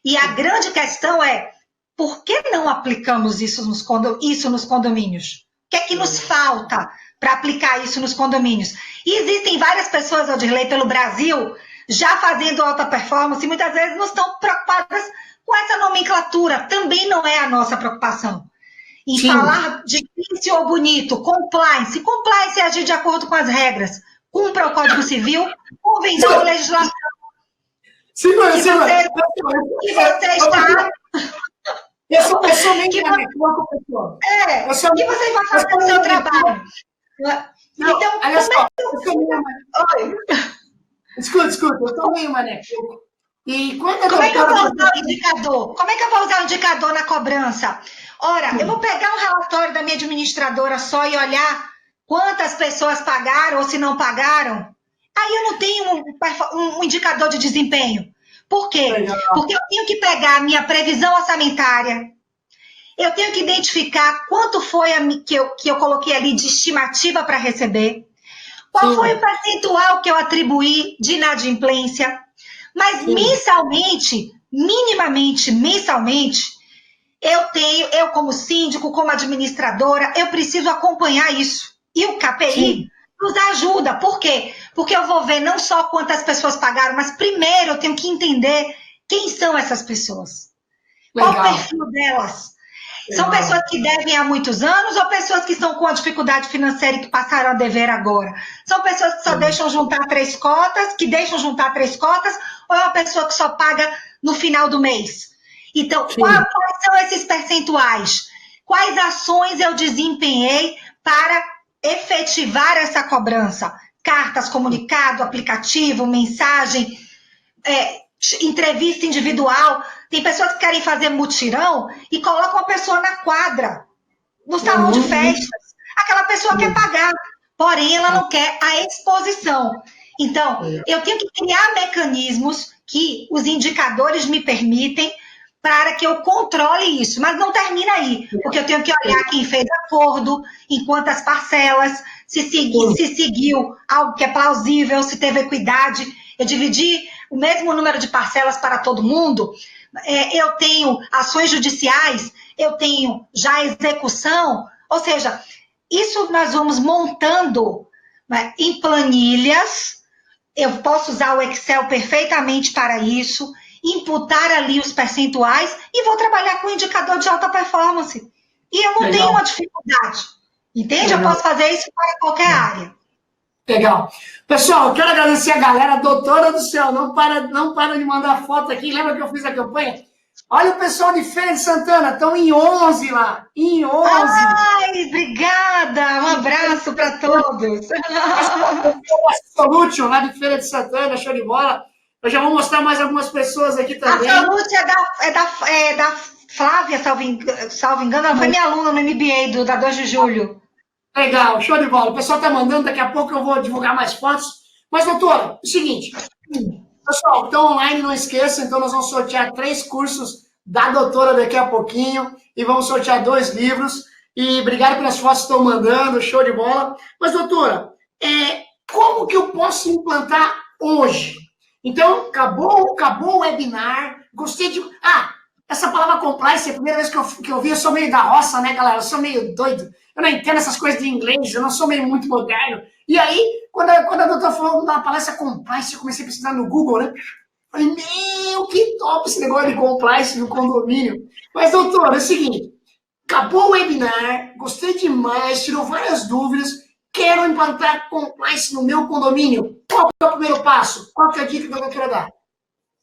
E a grande questão é, por que não aplicamos isso nos condomínios? O que é que nos falta para aplicar isso nos condomínios? E existem várias pessoas, Aldirley, pelo Brasil, já fazendo alta performance, e muitas vezes não estão preocupadas com essa nomenclatura. Também não é a nossa preocupação. Em falar difícil ou bonito, compliance. Compliance é agir de acordo com as regras. Cumpra o Código Civil, convenção ou legislação. Que você está... Eu sou meio que você vai fazer o seu trabalho. Não, então, olha só, escuta, eu sou meio maneco. E quando como é que eu vou usar o indicador? Como é que eu vou usar o indicador na cobrança? Ora, eu vou pegar um relatório da minha administradora só e olhar quantas pessoas pagaram ou se não pagaram. Aí eu não tenho um indicador de desempenho. Por quê? Porque eu tenho que pegar a minha previsão orçamentária, eu tenho que identificar quanto foi que eu coloquei ali de estimativa para receber, qual foi o percentual que eu atribuí de inadimplência, mas mensalmente, minimamente mensalmente, eu como síndico, como administradora, eu preciso acompanhar isso. E o KPI nos ajuda. Por quê? Porque eu vou ver não só quantas pessoas pagaram, mas primeiro eu tenho que entender quem são essas pessoas. Qual o perfil delas? São pessoas que devem há muitos anos ou pessoas que estão com a dificuldade financeira e que passaram a dever agora? São pessoas que só deixam juntar 3 cotas, ou é uma pessoa que só paga no final do mês? Então, quais são esses percentuais? Quais ações eu desempenhei para efetivar essa cobrança? Cartas, comunicado, aplicativo, mensagem, entrevista individual. Tem pessoas que querem fazer mutirão e colocam a pessoa na quadra, no salão de festas. Aquela pessoa quer pagar, porém ela não quer a exposição. Então, eu tenho que criar mecanismos que os indicadores me permitem para que eu controle isso. Mas não termina aí, porque eu tenho que olhar quem fez acordo, em quantas parcelas, se seguiu algo que é plausível, se teve equidade. Eu dividi o mesmo número de parcelas para todo mundo. Eu tenho ações judiciais, eu tenho já execução. Ou seja, isso nós vamos montando, né, em planilhas. Eu posso usar o Excel perfeitamente para isso. imputar ali os percentuais e vou trabalhar com indicador de alta performance. E eu não tenho uma dificuldade, entende? Eu posso fazer isso para qualquer área. Legal. Pessoal, eu quero agradecer a galera, doutora do céu, não para de mandar foto aqui. Lembra que eu fiz a campanha? Olha o pessoal de Feira de Santana, estão em 11 lá, em 11. Ai, obrigada, um abraço para todos. O Solution, lá de Feira de Santana, show de bola. Eu já vou mostrar mais algumas pessoas aqui também. A Solution é da Flávia, salvo engano, ela foi minha aluna no MBA da 2 de julho. Legal, show de bola. O pessoal está mandando, daqui a pouco eu vou divulgar mais fotos. Mas, doutora, é o seguinte, pessoal, então online, não esqueça, então nós vamos sortear 3 cursos da doutora daqui a pouquinho e vamos sortear 2 livros. E obrigado pelas fotos que estão mandando, show de bola. Mas, doutora, como que eu posso implantar hoje? Então, acabou o webinar, gostei de... essa palavra compliance, é a primeira vez que eu vi, eu sou meio da roça, né, galera? Eu sou meio doido. Eu não entendo essas coisas de inglês, eu não sou meio muito moderno. E aí, quando a doutora falou na palestra compliance, eu comecei a pesquisar no Google, né? Falei, meu, que top esse negócio de compliance no condomínio. Mas, doutora, é o seguinte, acabou o webinar, gostei demais, tirou várias dúvidas, quero implantar compliance no meu condomínio. Qual é o primeiro passo? Qual é a dica que eu quero dar?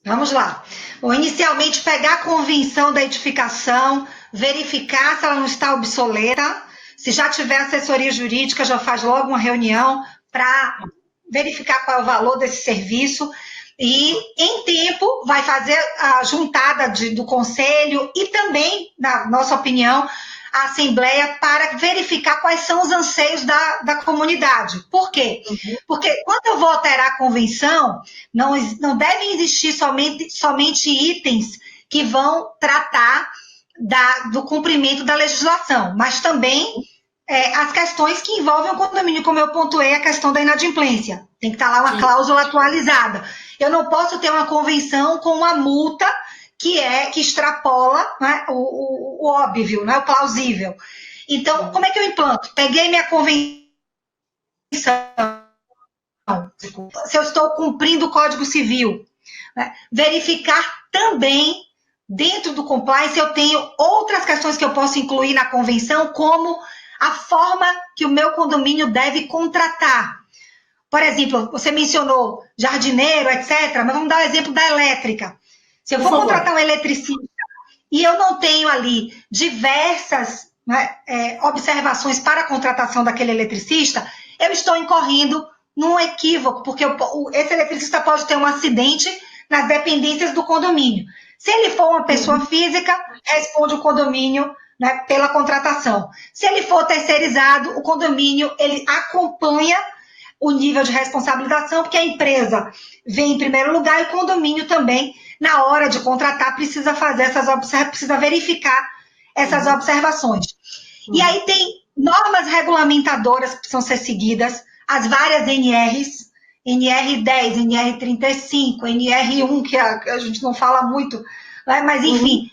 Vamos lá. Bom, inicialmente, pegar a convenção da edificação, verificar se ela não está obsoleta. Se já tiver assessoria jurídica, já faz logo uma reunião para verificar qual é o valor desse serviço. E, em tempo, vai fazer a juntada do conselho e também, na nossa opinião, a assembleia para verificar quais são os anseios da comunidade. Por quê? Porque quando eu vou alterar a convenção, não devem existir somente itens que vão tratar do cumprimento da legislação, mas também as questões que envolvem o condomínio, como eu pontuei, a questão da inadimplência. Tem que estar lá uma cláusula atualizada. Eu não posso ter uma convenção com uma multa que extrapola, né, o óbvio, né, o plausível. Então, como é que eu implanto? Peguei minha convenção. Se eu estou cumprindo o Código Civil. Né, verificar também, dentro do compliance, eu tenho outras questões que eu posso incluir na convenção, como a forma que o meu condomínio deve contratar. Por exemplo, você mencionou jardineiro, etc., mas vamos dar o exemplo da elétrica. Se eu for contratar um eletricista e eu não tenho ali diversas, né, observações para a contratação daquele eletricista, eu estou incorrendo num equívoco, porque esse eletricista pode ter um acidente nas dependências do condomínio. Se ele for uma pessoa física, responde o condomínio, né, pela contratação. Se ele for terceirizado, o condomínio ele acompanha o nível de responsabilização, porque a empresa vem em primeiro lugar e o condomínio também, na hora de contratar, precisa precisa verificar essas observações. E aí tem normas regulamentadoras que precisam ser seguidas, as várias NRs, NR10, NR35, NR1, que a gente não fala muito, né? Mas enfim,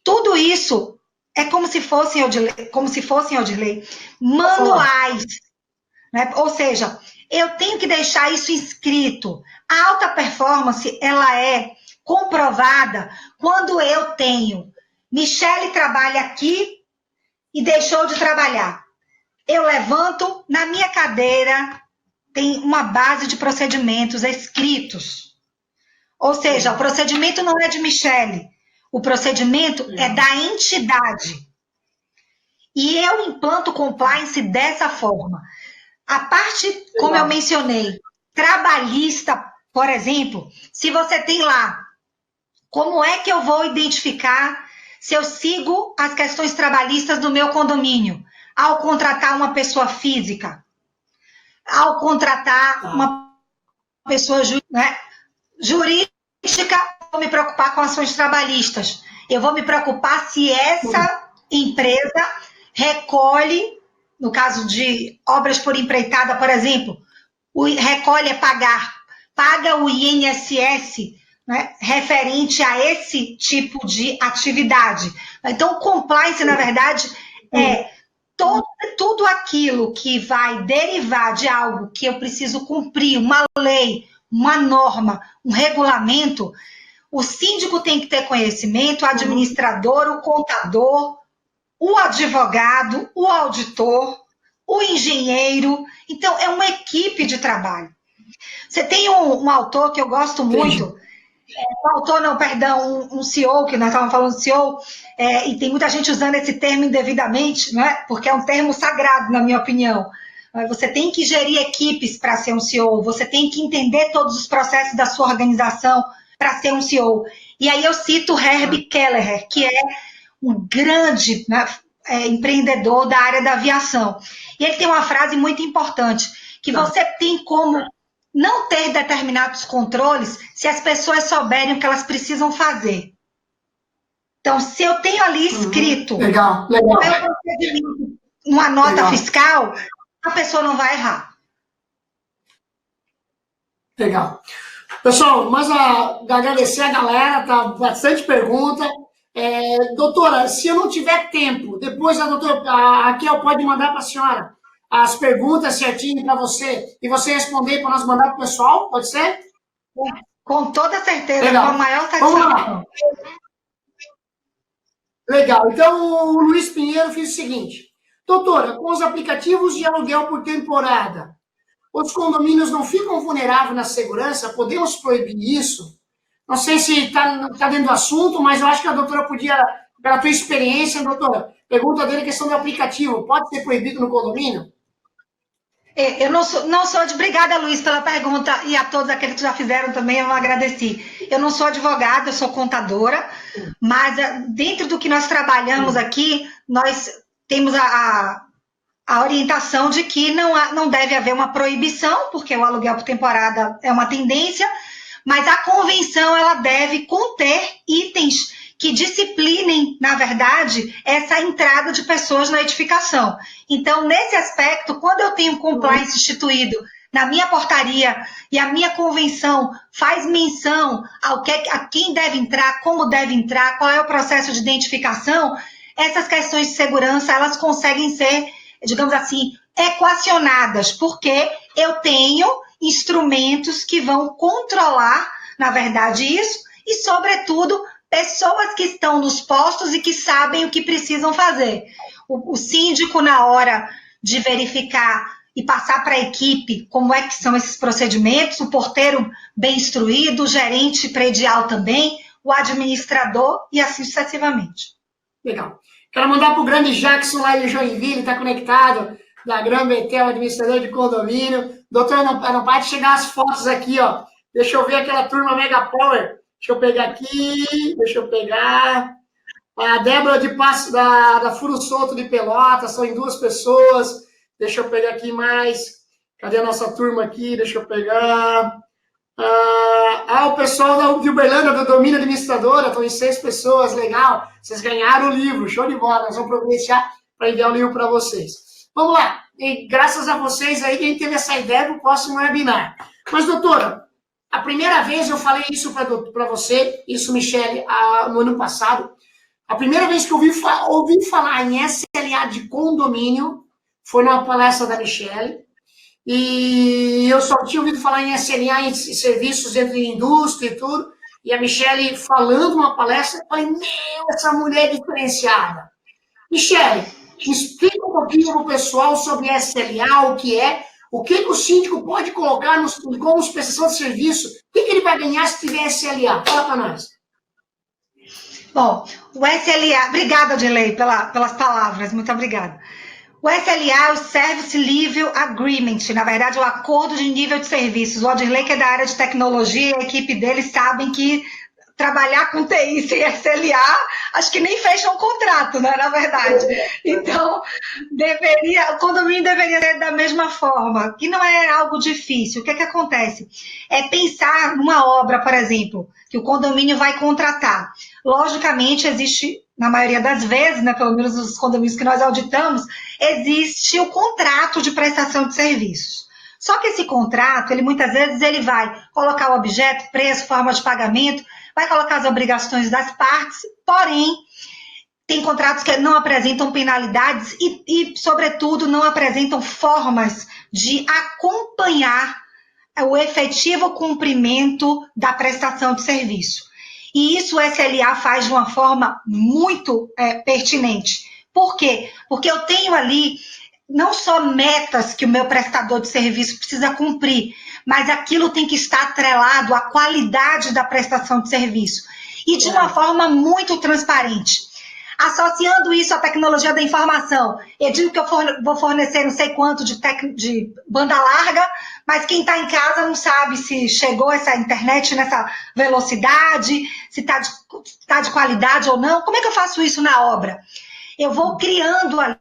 tudo isso é como se fossem, Odilei, manuais. Né? Ou seja, eu tenho que deixar isso inscrito. A alta performance, ela é comprovada quando eu tenho Michele trabalha aqui e deixou de trabalhar. Eu levanto, na minha cadeira tem uma base de procedimentos escritos. Ou seja, o procedimento não é de Michele, o procedimento é da entidade. E eu implanto compliance dessa forma. A parte, como eu mencionei, trabalhista, por exemplo, se você tem lá, como é que eu vou identificar se eu sigo as questões trabalhistas do meu condomínio? Ao contratar uma pessoa física, ao contratar uma pessoa jurídica, vou me preocupar com ações trabalhistas. Eu vou me preocupar se essa empresa recolhe, no caso de obras por empreitada, por exemplo, recolhe paga o INSS, né, referente a esse tipo de atividade. Então, o compliance, na verdade, é tudo aquilo que vai derivar de algo que eu preciso cumprir, uma lei, uma norma, um regulamento. O síndico tem que ter conhecimento, o administrador, o contador, o advogado, o auditor, o engenheiro. Então, é uma equipe de trabalho. Você tem um autor que eu gosto muito, um CEO, que nós estávamos falando de CEO, e tem muita gente usando esse termo indevidamente, né? Porque é um termo sagrado, na minha opinião. Você tem que gerir equipes para ser um CEO, você tem que entender todos os processos da sua organização para ser um CEO. E aí eu cito Herbert Kelleher, que é um grande, né, empreendedor da área da aviação. E ele tem uma frase muito importante, que você tem como não ter determinados controles se as pessoas souberem o que elas precisam fazer. Então, se eu tenho ali escrito uma nota fiscal, a pessoa não vai errar. Legal. Pessoal, mas agradecer a galera, tá bastante pergunta. Doutora, se eu não tiver tempo, depois a Raquel pode mandar para a senhora as perguntas certinho para você e você responder para nós mandar para o pessoal, pode ser? Com toda certeza, legal. Com a maior satisfação. Vamos lá. Legal. Então, o Luiz Pinheiro fez o seguinte. Doutora, com os aplicativos de aluguel por temporada, os condomínios não ficam vulneráveis na segurança? Podemos proibir isso? Não sei se está dentro do assunto, mas eu acho que a doutora podia, pela tua experiência, doutora, pergunta dele a questão do aplicativo. Pode ser proibido no condomínio? Eu não sou obrigada, Luiz, pela pergunta, e a todos aqueles que já fizeram também, eu agradeci. Eu não sou advogada, eu sou contadora, mas dentro do que nós trabalhamos aqui, nós temos a orientação de que não deve haver uma proibição, porque o aluguel por temporada é uma tendência, mas a convenção ela deve conter itens que disciplinem, na verdade, essa entrada de pessoas na edificação. Então, nesse aspecto, quando eu tenho compliance instituído na minha portaria e a minha convenção faz menção a quem deve entrar, como deve entrar, qual é o processo de identificação, essas questões de segurança, elas conseguem ser, digamos assim, equacionadas, porque eu tenho instrumentos que vão controlar, na verdade, isso, e, sobretudo, pessoas que estão nos postos e que sabem o que precisam fazer. O síndico, na hora de verificar e passar para a equipe como é que são esses procedimentos, o porteiro bem instruído, o gerente predial também, o administrador e assim sucessivamente. Legal. Quero mandar para o grande Jackson lá em Joinville, está conectado, da Gran Betel, administrador de condomínio. Doutor, não para de chegar as fotos aqui, ó. Deixa eu ver aquela turma Mega Power. Deixa eu pegar aqui, a Débora de Passo, da Furo Solto de Pelotas, são em 2 pessoas. Deixa eu pegar aqui mais. Cadê a nossa turma aqui? Deixa eu pegar. O pessoal de Uberlândia, do Domínio Administradora, estão em 6 pessoas, legal. Vocês ganharam o livro, show de bola. Nós vamos providenciar para enviar o livro para vocês. Vamos lá. E graças a vocês aí que a gente teve essa ideia do próximo webinar. Mas, doutora, a primeira vez eu falei isso para você, isso, Michele, no ano passado. A primeira vez que eu ouvi falar em SLA de condomínio foi numa palestra da Michele. E eu só tinha ouvido falar em SLA, em serviços entre indústria e tudo. E a Michele falando numa palestra, eu falei, essa mulher é diferenciada. Michele, explica um pouquinho para o pessoal sobre SLA, o que é. O que o síndico pode colocar como prestação de serviço? O que ele vai ganhar se tiver SLA? Fala para nós. Bom, o SLA... Obrigada, Odilei, pelas palavras. Muito obrigada. O SLA é o Service Level Agreement, na verdade, é o Acordo de Nível de Serviços. O Odilei, que é da área de tecnologia, e a equipe dele sabem que trabalhar com TI sem SLA, acho que nem fecha um contrato, né, na verdade. Então, o condomínio deveria ser da mesma forma, que não é algo difícil. O que acontece? É pensar numa obra, por exemplo, que o condomínio vai contratar. Logicamente, existe, na maioria das vezes, né, pelo menos nos condomínios que nós auditamos, existe o contrato de prestação de serviços. Só que esse contrato, muitas vezes, ele vai colocar o objeto, preço, forma de pagamento, vai colocar as obrigações das partes, porém, tem contratos que não apresentam penalidades e, sobretudo, não apresentam formas de acompanhar o efetivo cumprimento da prestação de serviço. E isso o SLA faz de uma forma muito pertinente. Por quê? Porque eu tenho ali não só metas que o meu prestador de serviço precisa cumprir, mas aquilo tem que estar atrelado à qualidade da prestação de serviço. E de uma forma muito transparente. Associando isso à tecnologia da informação, eu digo que eu vou fornecer não sei quanto de banda larga, mas quem está em casa não sabe se chegou essa internet nessa velocidade, se está de qualidade ou não. Como é que eu faço isso na obra? Eu vou criando ali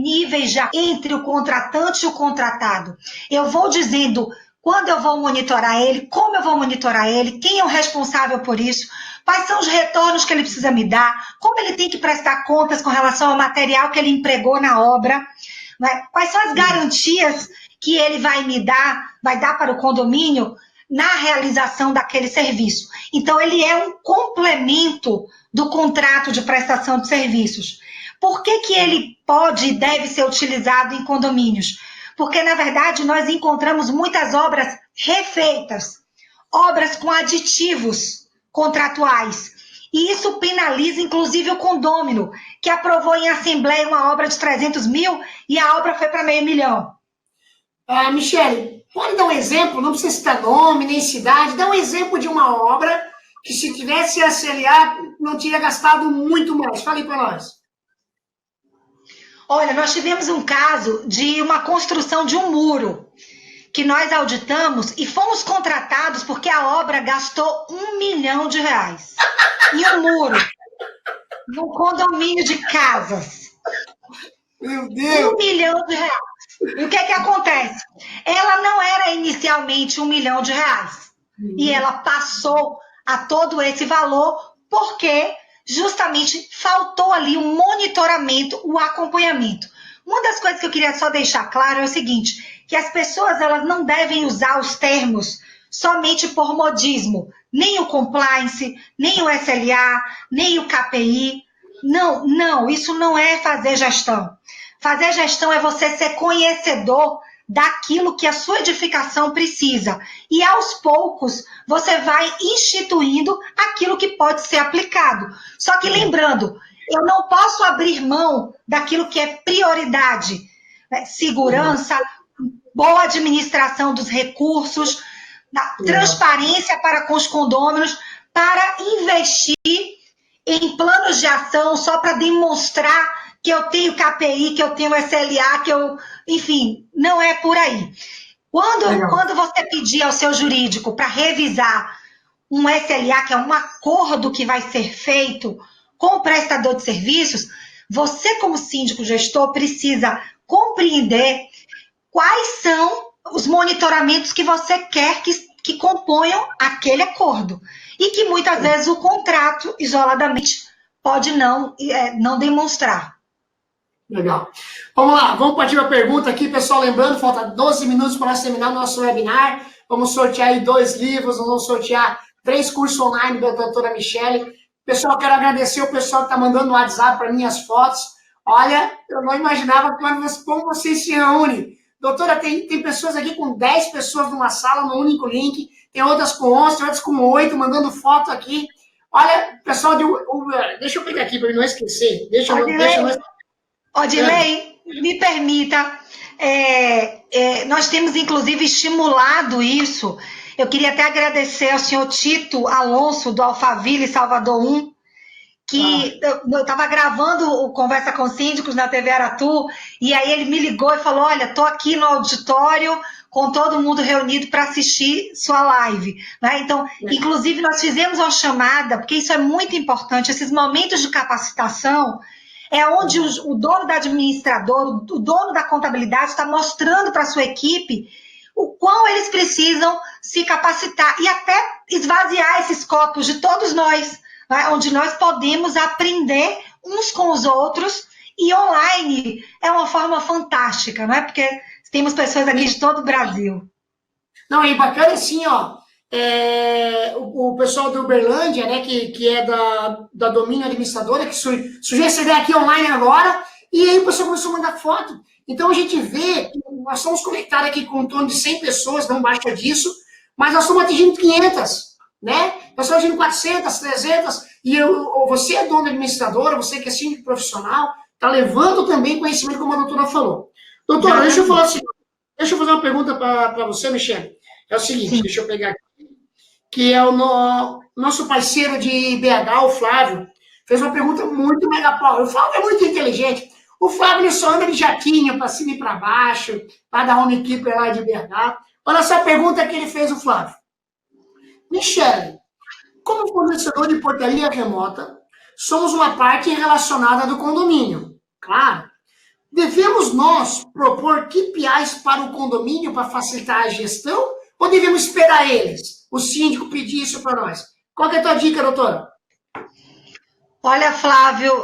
níveis já entre o contratante e o contratado. Eu vou dizendo quando eu vou monitorar ele, como eu vou monitorar ele, quem é o responsável por isso, quais são os retornos que ele precisa me dar, como ele tem que prestar contas com relação ao material que ele empregou na obra, né? Quais são as garantias que ele vai dar para o condomínio na realização daquele serviço. Então, ele é um complemento do contrato de prestação de serviços. Por que ele pode e deve ser utilizado em condomínios? Porque, na verdade, nós encontramos muitas obras refeitas, obras com aditivos contratuais. E isso penaliza, inclusive, o condômino, que aprovou em assembleia uma obra de 300 mil e a obra foi para R$500 mil. Michele, pode dar um exemplo, não precisa citar nome, nem cidade, dá um exemplo de uma obra que se tivesse SLA não teria gastado muito mais. Fale para nós. Olha, nós tivemos um caso de uma construção de um muro que nós auditamos e fomos contratados porque a obra gastou R$1 milhão em um muro, num condomínio de casas. Meu Deus! R$1 milhão. E o que acontece? Ela não era inicialmente R$1 milhão. E ela passou a todo esse valor porque justamente faltou ali o monitoramento, o acompanhamento. Uma das coisas que eu queria só deixar claro é o seguinte, que as pessoas elas não devem usar os termos somente por modismo, nem o compliance, nem o SLA, nem o KPI. Não, isso não é fazer gestão. Fazer gestão é você ser conhecedor daquilo que a sua edificação precisa. E aos poucos você vai instituindo aquilo que pode ser aplicado. Só que lembrando, eu não posso abrir mão daquilo que é prioridade. Né? Segurança, boa administração dos recursos, transparência para com os condôminos, para investir em planos de ação só para demonstrar que eu tenho KPI, que eu tenho SLA, enfim, não é por aí. Quando você pedir ao seu jurídico para revisar um SLA, que é um acordo que vai ser feito com o prestador de serviços, você, como síndico gestor, precisa compreender quais são os monitoramentos que você quer que componham aquele acordo. E que muitas vezes o contrato, isoladamente, pode não demonstrar. Legal. Vamos lá, vamos partir para a pergunta aqui, pessoal. Lembrando, falta 12 minutos para nós terminar o nosso webinar. Vamos sortear aí 2 livros, nós vamos sortear 3 cursos online da doutora Michele. Pessoal, quero agradecer o pessoal que está mandando no WhatsApp para mim as fotos. Olha, eu não imaginava como vocês se reúnem. Doutora, tem pessoas aqui com 10 pessoas numa sala, num único link. Tem outras com 11, tem outras com 8, mandando foto aqui. Olha, pessoal de Uber, deixa eu pegar aqui para não esquecer. Odilei, me permita, nós temos inclusive estimulado isso. Eu queria até agradecer ao senhor Tito Alonso, do Alphaville Salvador 1, que eu estava gravando o Conversa com Síndicos na TV Aratu, e aí ele me ligou e falou, olha, estou aqui no auditório com todo mundo reunido para assistir sua live. Né? Então, inclusive, nós fizemos uma chamada, porque isso é muito importante, esses momentos de capacitação é onde o dono da administradora, o dono da contabilidade está mostrando para a sua equipe o quão eles precisam se capacitar e até esvaziar esses copos de todos nós, né? Onde nós podemos aprender uns com os outros e online é uma forma fantástica, não é? Porque temos pessoas aqui de todo o Brasil. Não, é bacana assim, ó. O pessoal do Uberlândia, né, que é da Domínio Administradora, que surgiu essa ideia aqui online agora, e aí o pessoal começou a mandar foto. Então a gente vê que nós somos conectados aqui com em torno de 100 pessoas, não baixa disso, mas nós estamos atingindo 500. né? Nós estamos fazendo 400, 300, e você é dono administradora, você que é síndico profissional, está levando também conhecimento, como a doutora falou. Doutora, deixa eu falar assim, deixa eu fazer uma pergunta para você, Michele. É o seguinte, sim, deixa eu pegar aqui, que é o nosso parceiro de BH, o Flávio, fez uma pergunta muito mega pau. O Flávio é muito inteligente. O Flávio só anda de jatinho para cima e para baixo, lá da Homekeeper lá de BH. Olha essa pergunta que ele fez, o Flávio. Michele, como fornecedor de portaria remota, somos uma parte relacionada do condomínio. Claro. Devemos nós propor KPIs para o condomínio para facilitar a gestão ou devemos esperar eles, o síndico, pedir isso para nós? Qual que é a tua dica, doutora? Olha, Flávio,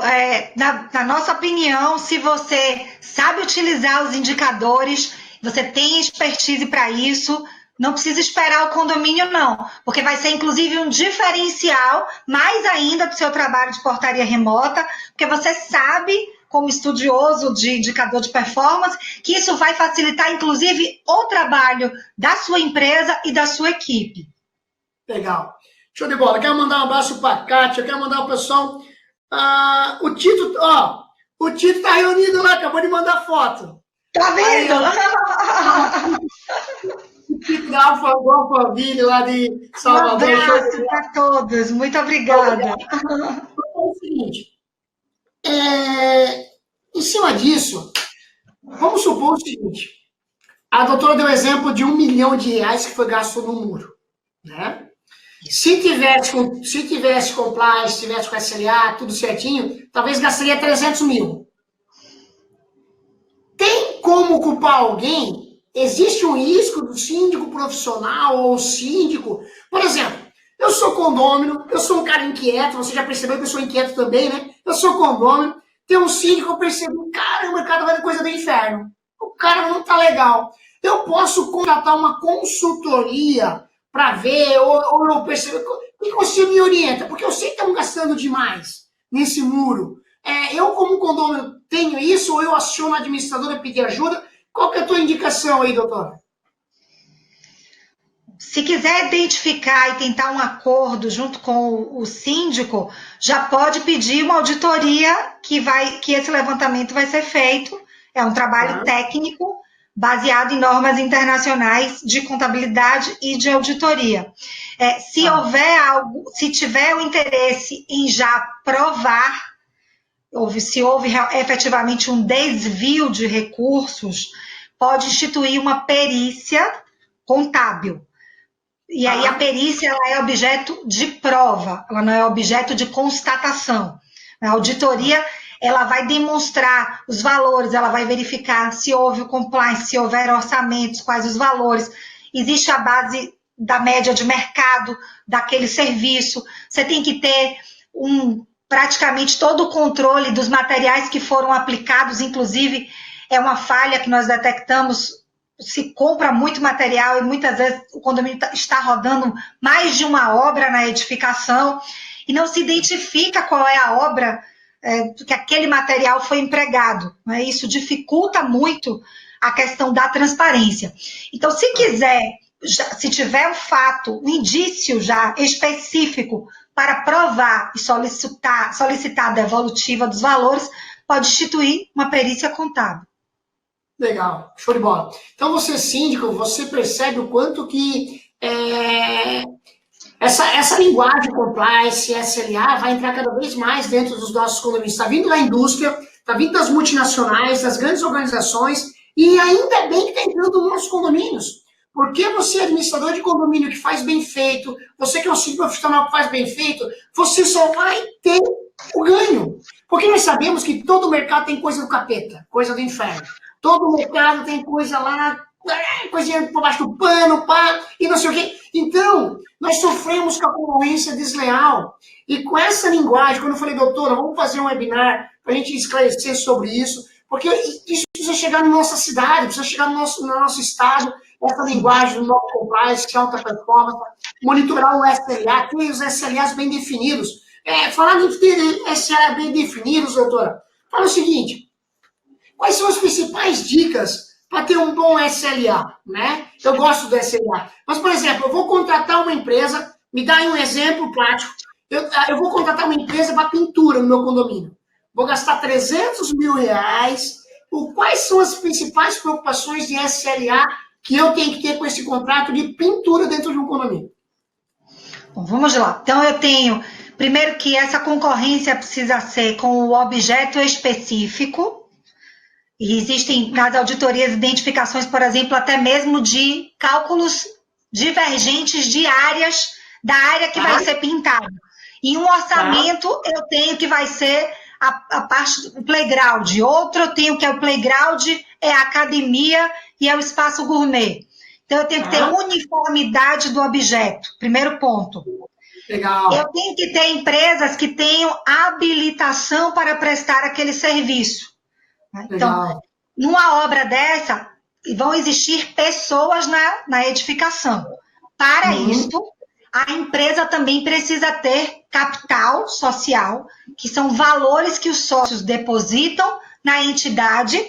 na nossa opinião, se você sabe utilizar os indicadores, você tem expertise para isso, não precisa esperar o condomínio, não, porque vai ser, inclusive, um diferencial, mais ainda do seu trabalho de portaria remota, porque você sabe, como estudioso de indicador de performance, que isso vai facilitar, inclusive, o trabalho da sua empresa e da sua equipe. Legal. Show de bola. Quero mandar um abraço para a Kátia, quero mandar o pessoal... o Tito, o Tito tá reunido lá, acabou de mandar foto. Tá vendo? O Tito da Alphaville lá de Salvador. Um abraço para todos, muito obrigada. É o seguinte, em cima disso, vamos supor o seguinte, a doutora deu exemplo de R$1 milhão que foi gasto no muro, né? Se tivesse compliance, se tivesse com SLA, tudo certinho, talvez gastaria 300 mil. Tem como culpar alguém? Existe um risco do síndico profissional ou síndico? Por exemplo, eu sou condômino, eu sou um cara inquieto, você já percebeu que eu sou inquieto também, né? Eu sou condômino, tem um síndico, eu percebo, caramba, o cara vai dar coisa do inferno. O cara não tá legal. Eu posso contratar uma consultoria para ver, ou eu percebo, e você me orienta, porque eu sei que estamos gastando demais nesse muro. Eu, como condomínio, tenho isso, ou eu aciono a administradora e pedir ajuda? Qual que é a tua indicação aí, doutora? Se quiser identificar e tentar um acordo junto com o síndico, já pode pedir uma auditoria que esse levantamento vai ser feito. É um trabalho técnico, baseado em normas internacionais de contabilidade e de auditoria. Se houver algo, se tiver o interesse em já provar, se houve efetivamente um desvio de recursos, pode instituir uma perícia contábil. E aí a perícia ela é objeto de prova, ela não é objeto de constatação. A auditoria ela vai demonstrar os valores, ela vai verificar se houve o compliance, se houver orçamentos, quais os valores. Existe a base da média de mercado daquele serviço. Você tem que ter praticamente todo o controle dos materiais que foram aplicados, inclusive é uma falha que nós detectamos, se compra muito material e muitas vezes o condomínio está rodando mais de uma obra na edificação e não se identifica qual é a obra que aquele material foi empregado. Né? Isso dificulta muito a questão da transparência. Então, se quiser, se tiver um fato, um indício já específico para provar e solicitar a devolutiva dos valores, pode instituir uma perícia contábil. Legal, show de bola. Então, você, síndico, você percebe o quanto que essa linguagem compliance, SLA, vai entrar cada vez mais dentro dos nossos condomínios. Está vindo da indústria, está vindo das multinacionais, das grandes organizações, e ainda bem que está entrando nos nossos condomínios. Porque você é administrador de condomínio que faz bem feito, você que é um síndico profissional que faz bem feito, você só vai ter o ganho. Porque nós sabemos que todo mercado tem coisa do capeta, coisa do inferno. Todo mercado tem coisa lá, coisinha por baixo do pano, e não sei o quê. Então, nós sofremos com a concorrência desleal. E com essa linguagem, quando eu falei, doutora, vamos fazer um webinar para a gente esclarecer sobre isso, porque isso precisa chegar na nossa cidade, precisa chegar no nosso estado, essa linguagem do novo compliance, que é alta performance, monitorar o SLA, ter os SLAs bem definidos. Falar de ter SLA bem definidos, doutora, fala o seguinte, quais são as principais dicas para ter um bom SLA, né? Eu gosto do SLA. Mas, por exemplo, eu vou contratar uma empresa, Me dá aí um exemplo prático. Eu vou contratar uma empresa para pintura no meu condomínio. Vou gastar 300 mil reais. Quais são as principais preocupações de SLA que eu tenho que ter com esse contrato de pintura dentro de um condomínio? Bom, vamos lá. Então, eu tenho, primeiro, que essa concorrência precisa ser com o objeto específico. E existem, nas auditorias, identificações, por exemplo, até mesmo de cálculos divergentes de áreas da área que vai ser pintada. Em um orçamento, eu tenho que vai ser a parte do playground. Outro, eu tenho que é o playground, é a academia e é o espaço gourmet. Então, eu tenho que ter uniformidade do objeto. Primeiro ponto. Legal. Eu tenho que ter empresas que tenham habilitação para prestar aquele serviço. Então, Legal. numa obra dessa, vão existir pessoas na edificação. Para isto, a empresa também precisa ter capital social, que são valores que os sócios depositam na entidade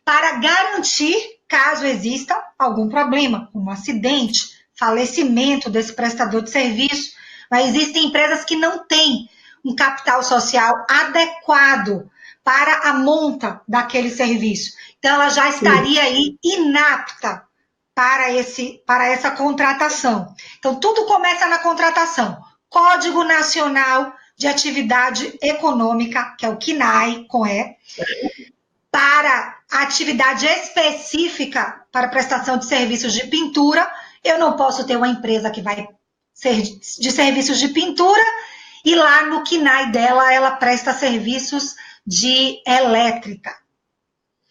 para garantir, caso exista algum problema, como acidente, falecimento desse prestador de serviço. Mas existem empresas que não têm um capital social adequado para a monta daquele serviço. Então, ela já estaria aí inapta para essa contratação. Então, tudo começa na contratação. Código Nacional de Atividade Econômica, que é o CNAE, para atividade específica para prestação de serviços de pintura. Eu não posso ter uma empresa que vai ser de serviços de pintura e lá no CNAE dela ela presta serviços de elétrica.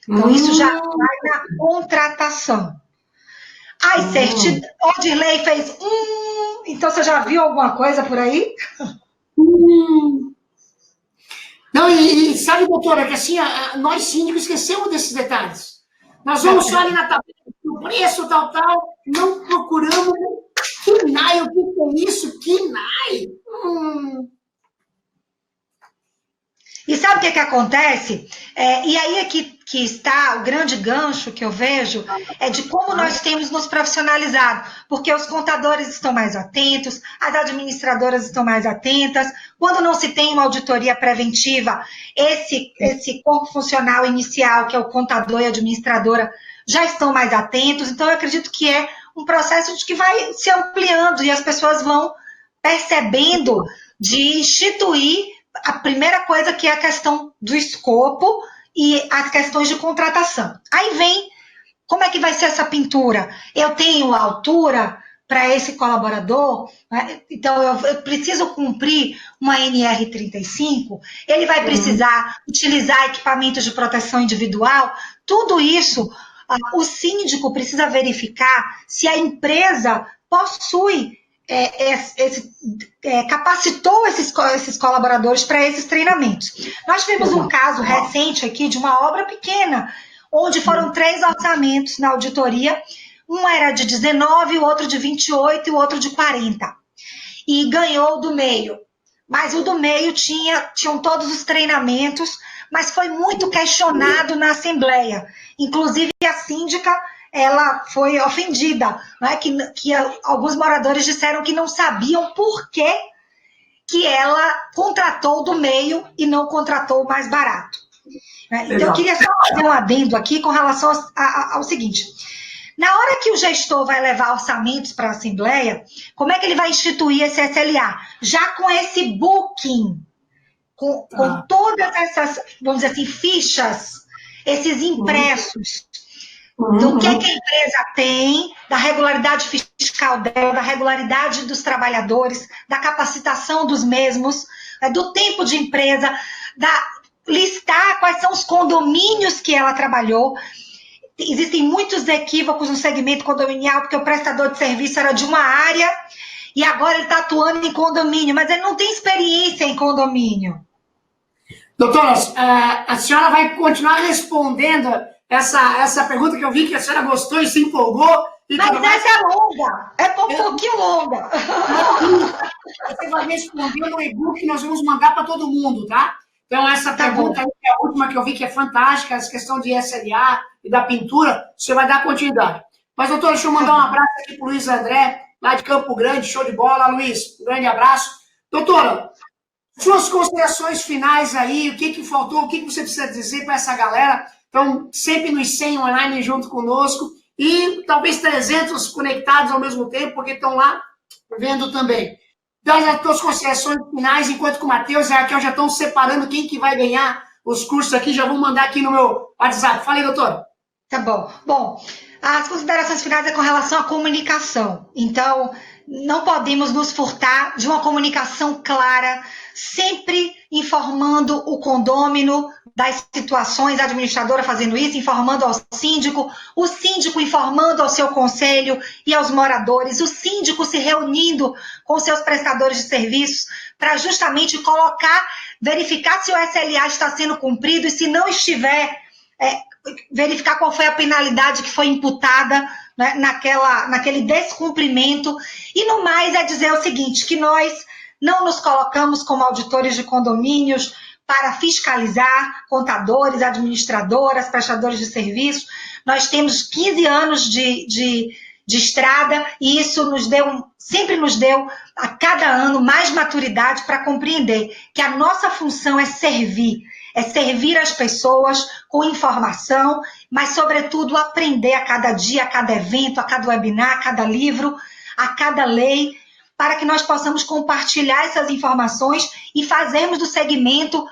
Então, isso já vai na contratação. Ai, certidão. Odirley fez. Então, você já viu alguma coisa por aí? Não, e sabe, doutora, que assim, nós síndicos esquecemos desses detalhes. Nós vamos só ali na tabela do preço, tal, não procuramos KNAI. O que é isso? KNAI? E sabe o que acontece? E aí é que está o grande gancho que eu vejo, é de como nós temos nos profissionalizado, porque os contadores estão mais atentos, as administradoras estão mais atentas, quando não se tem uma auditoria preventiva, esse corpo funcional inicial, que é o contador e a administradora, já estão mais atentos. Então, eu acredito que é um processo de que vai se ampliando e as pessoas vão percebendo de instituir a primeira coisa, que é a questão do escopo e as questões de contratação. Aí vem, como é que vai ser essa pintura? Eu tenho altura para esse colaborador, né? Então eu preciso cumprir uma NR35, ele vai precisar utilizar equipamentos de proteção individual, tudo isso, o síndico precisa verificar se a empresa possui capacitou esses colaboradores para esses treinamentos. Nós tivemos um caso recente aqui de uma obra pequena, onde foram 3 orçamentos na auditoria, um era de 19, o outro de 28 e o outro de 40. E ganhou o do meio. Mas o do meio tinham todos os treinamentos, mas foi muito questionado na Assembleia. Inclusive, a síndica ela foi ofendida, né? que alguns moradores disseram que não sabiam por que ela contratou do meio e não contratou o mais barato. Né? Então, eu queria só fazer um adendo aqui com relação ao seguinte. Na hora que o gestor vai levar orçamentos para a Assembleia, como é que ele vai instituir esse SLA? Já com esse booking, com todas essas, vamos dizer assim, fichas, esses impressos, do que a empresa tem, da regularidade fiscal dela, da regularidade dos trabalhadores, da capacitação dos mesmos, do tempo de empresa, listar quais são os condomínios que ela trabalhou. Existem muitos equívocos no segmento condominial, porque o prestador de serviço era de uma área e agora ele está atuando em condomínio, mas ele não tem experiência em condomínio. Doutora, a senhora vai continuar respondendo essa pergunta, que eu vi que a senhora gostou e se empolgou. Mas essa é longa, um pouquinho longa. Você vai responder no e-book que nós vamos mandar para todo mundo, tá? Então, essa pergunta aí, que é a última que eu vi que é fantástica, essa questão de SLA e da pintura, você vai dar continuidade. Mas, doutora, deixa eu mandar um abraço aqui para o Luiz André. lá de Campo Grande, show de bola, Luiz, um grande abraço. Doutora, suas considerações finais aí, o que faltou, o que você precisa dizer para essa galera? Então, sempre nos 100 online junto conosco e talvez 300 conectados ao mesmo tempo, porque estão lá vendo também. Das tuas considerações finais, enquanto que o Matheus e a Raquel já estão separando quem que vai ganhar os cursos aqui, já vou mandar aqui no meu WhatsApp. Fala aí, doutora. Tá bom. Bom, as considerações finais é com relação à comunicação. Então, não podemos nos furtar de uma comunicação clara, sempre informando o condômino das situações, a administradora fazendo isso, informando ao síndico, o síndico informando ao seu conselho e aos moradores, o síndico se reunindo com seus prestadores de serviços para justamente verificar se o SLA está sendo cumprido e se não estiver, verificar qual foi a penalidade que foi imputada, né, naquele descumprimento. E no mais é dizer o seguinte, que nós não nos colocamos como auditores de condomínios para fiscalizar contadores, administradoras, prestadores de serviço. Nós temos 15 anos de estrada e isso sempre nos deu a cada ano mais maturidade para compreender que a nossa função é servir as pessoas com informação, mas, sobretudo, aprender a cada dia, a cada evento, a cada webinar, a cada livro, a cada lei, para que nós possamos compartilhar essas informações e fazermos do segmento,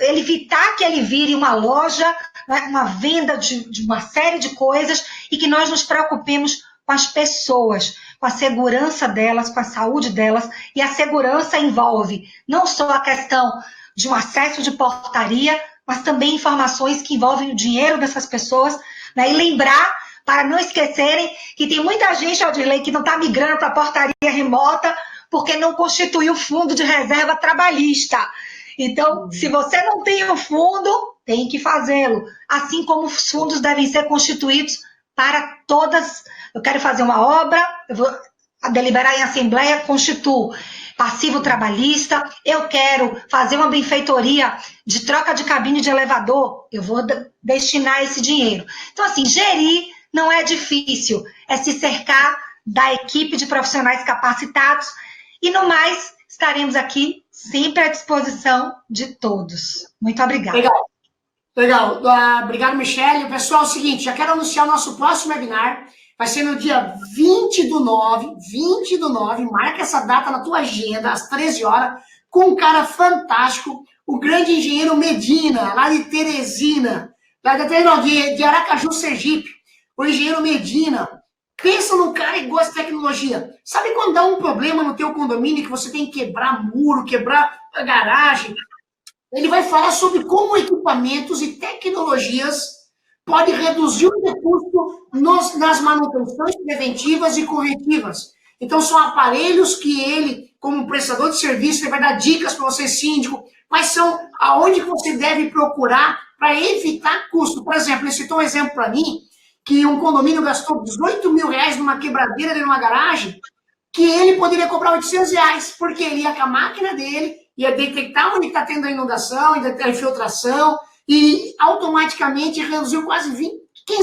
evitar que ele vire uma loja, né, uma venda de uma série de coisas e que nós nos preocupemos com as pessoas, com a segurança delas, com a saúde delas, e a segurança envolve não só a questão de um acesso de portaria, mas também informações que envolvem o dinheiro dessas pessoas, né? E lembrar, para não esquecerem, que tem muita gente, Aldirley, que não está migrando para a portaria remota porque não constituiu fundo de reserva trabalhista. Então, se você não tem o fundo, tem que fazê-lo. Assim como os fundos devem ser constituídos para todas. Eu quero fazer uma obra, eu vou deliberar em assembleia, constituo passivo trabalhista, eu quero fazer uma benfeitoria de troca de cabine de elevador, eu vou destinar esse dinheiro. Então, assim, gerir não é difícil, é se cercar da equipe de profissionais capacitados e, no mais, estaremos aqui sempre à disposição de todos. Muito obrigada. Legal. Obrigado, Michele. Pessoal, é o seguinte, já quero anunciar o nosso próximo webinar. Vai ser no dia 20/9, marca essa data na tua agenda, às 13 horas, com um cara fantástico, o grande engenheiro Medina, lá de Teresina, de Aracaju, Sergipe, o engenheiro Medina. Pensa num cara que gosta de tecnologia. Sabe quando dá um problema no teu condomínio, que você tem que quebrar muro, quebrar a garagem? Ele vai falar sobre como equipamentos e tecnologias pode reduzir o custo nas manutenções preventivas e corretivas. Então, são aparelhos que ele, como prestador de serviço, ele vai dar dicas para você, síndico, mas são aonde você deve procurar para evitar custo. Por exemplo, ele citou um exemplo para mim, que um condomínio gastou 18 mil reais numa quebradeira de uma garagem, que ele poderia cobrar 800 reais, porque ele ia com a máquina dele, ia detectar onde está tendo a inundação, a infiltração, e automaticamente reduziu quase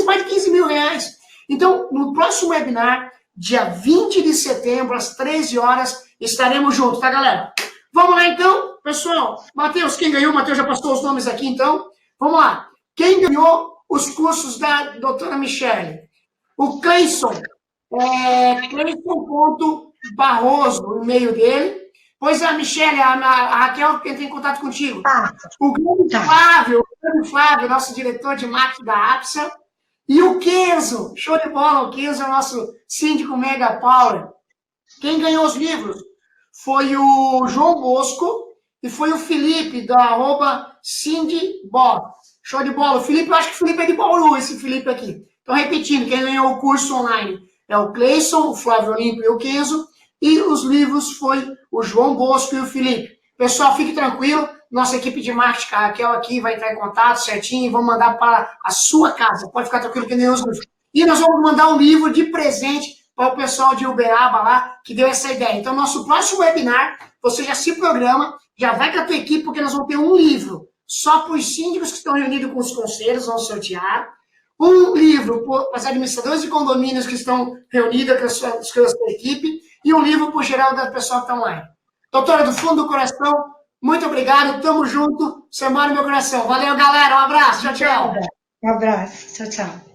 mais de 15 mil reais. Então, no próximo webinar, dia 20 de setembro, às 13 horas, estaremos juntos, tá, galera? Vamos lá, então, pessoal. Matheus, quem ganhou? O Matheus já passou os nomes aqui, então. Vamos lá. Quem ganhou os cursos da doutora Michele? O Cleison. Cleison.barroso, o e-mail dele. Pois é, a Michele, a Raquel entra em contato contigo. O grande Flávio, nosso diretor de marketing da APSA. E o Kenzo, show de bola, o Kenzo é o nosso síndico Mega Power. Quem ganhou os livros foi o João Bosco e foi o Felipe, da @CindyBob. Show de bola. O Felipe, eu acho que o Felipe é de Bauru, esse Felipe aqui. Então, repetindo, quem ganhou o curso online é o Cleison, o Flávio Olímpio e o Kenzo. E os livros foi o João Bosco e o Felipe. Pessoal, fique tranquilo. Nossa equipe de marketing, a Raquel aqui, vai entrar em contato certinho e vamos mandar para a sua casa. Pode ficar tranquilo que nem os livros. E nós vamos mandar um livro de presente para o pessoal de Uberaba lá, que deu essa ideia. Então, nosso próximo webinar, você já se programa, já vai com a tua equipe, porque nós vamos ter um livro só para os síndicos que estão reunidos com os conselhos, vão sortear. Um livro para os administradores de condomínios que estão reunidos com a sua equipe. e um livro por geral da pessoa que está online. Doutora, do fundo do coração, muito obrigado, tamo junto, você mora no meu coração. Valeu, galera, um abraço, tchau, tchau. Um abraço, tchau, tchau.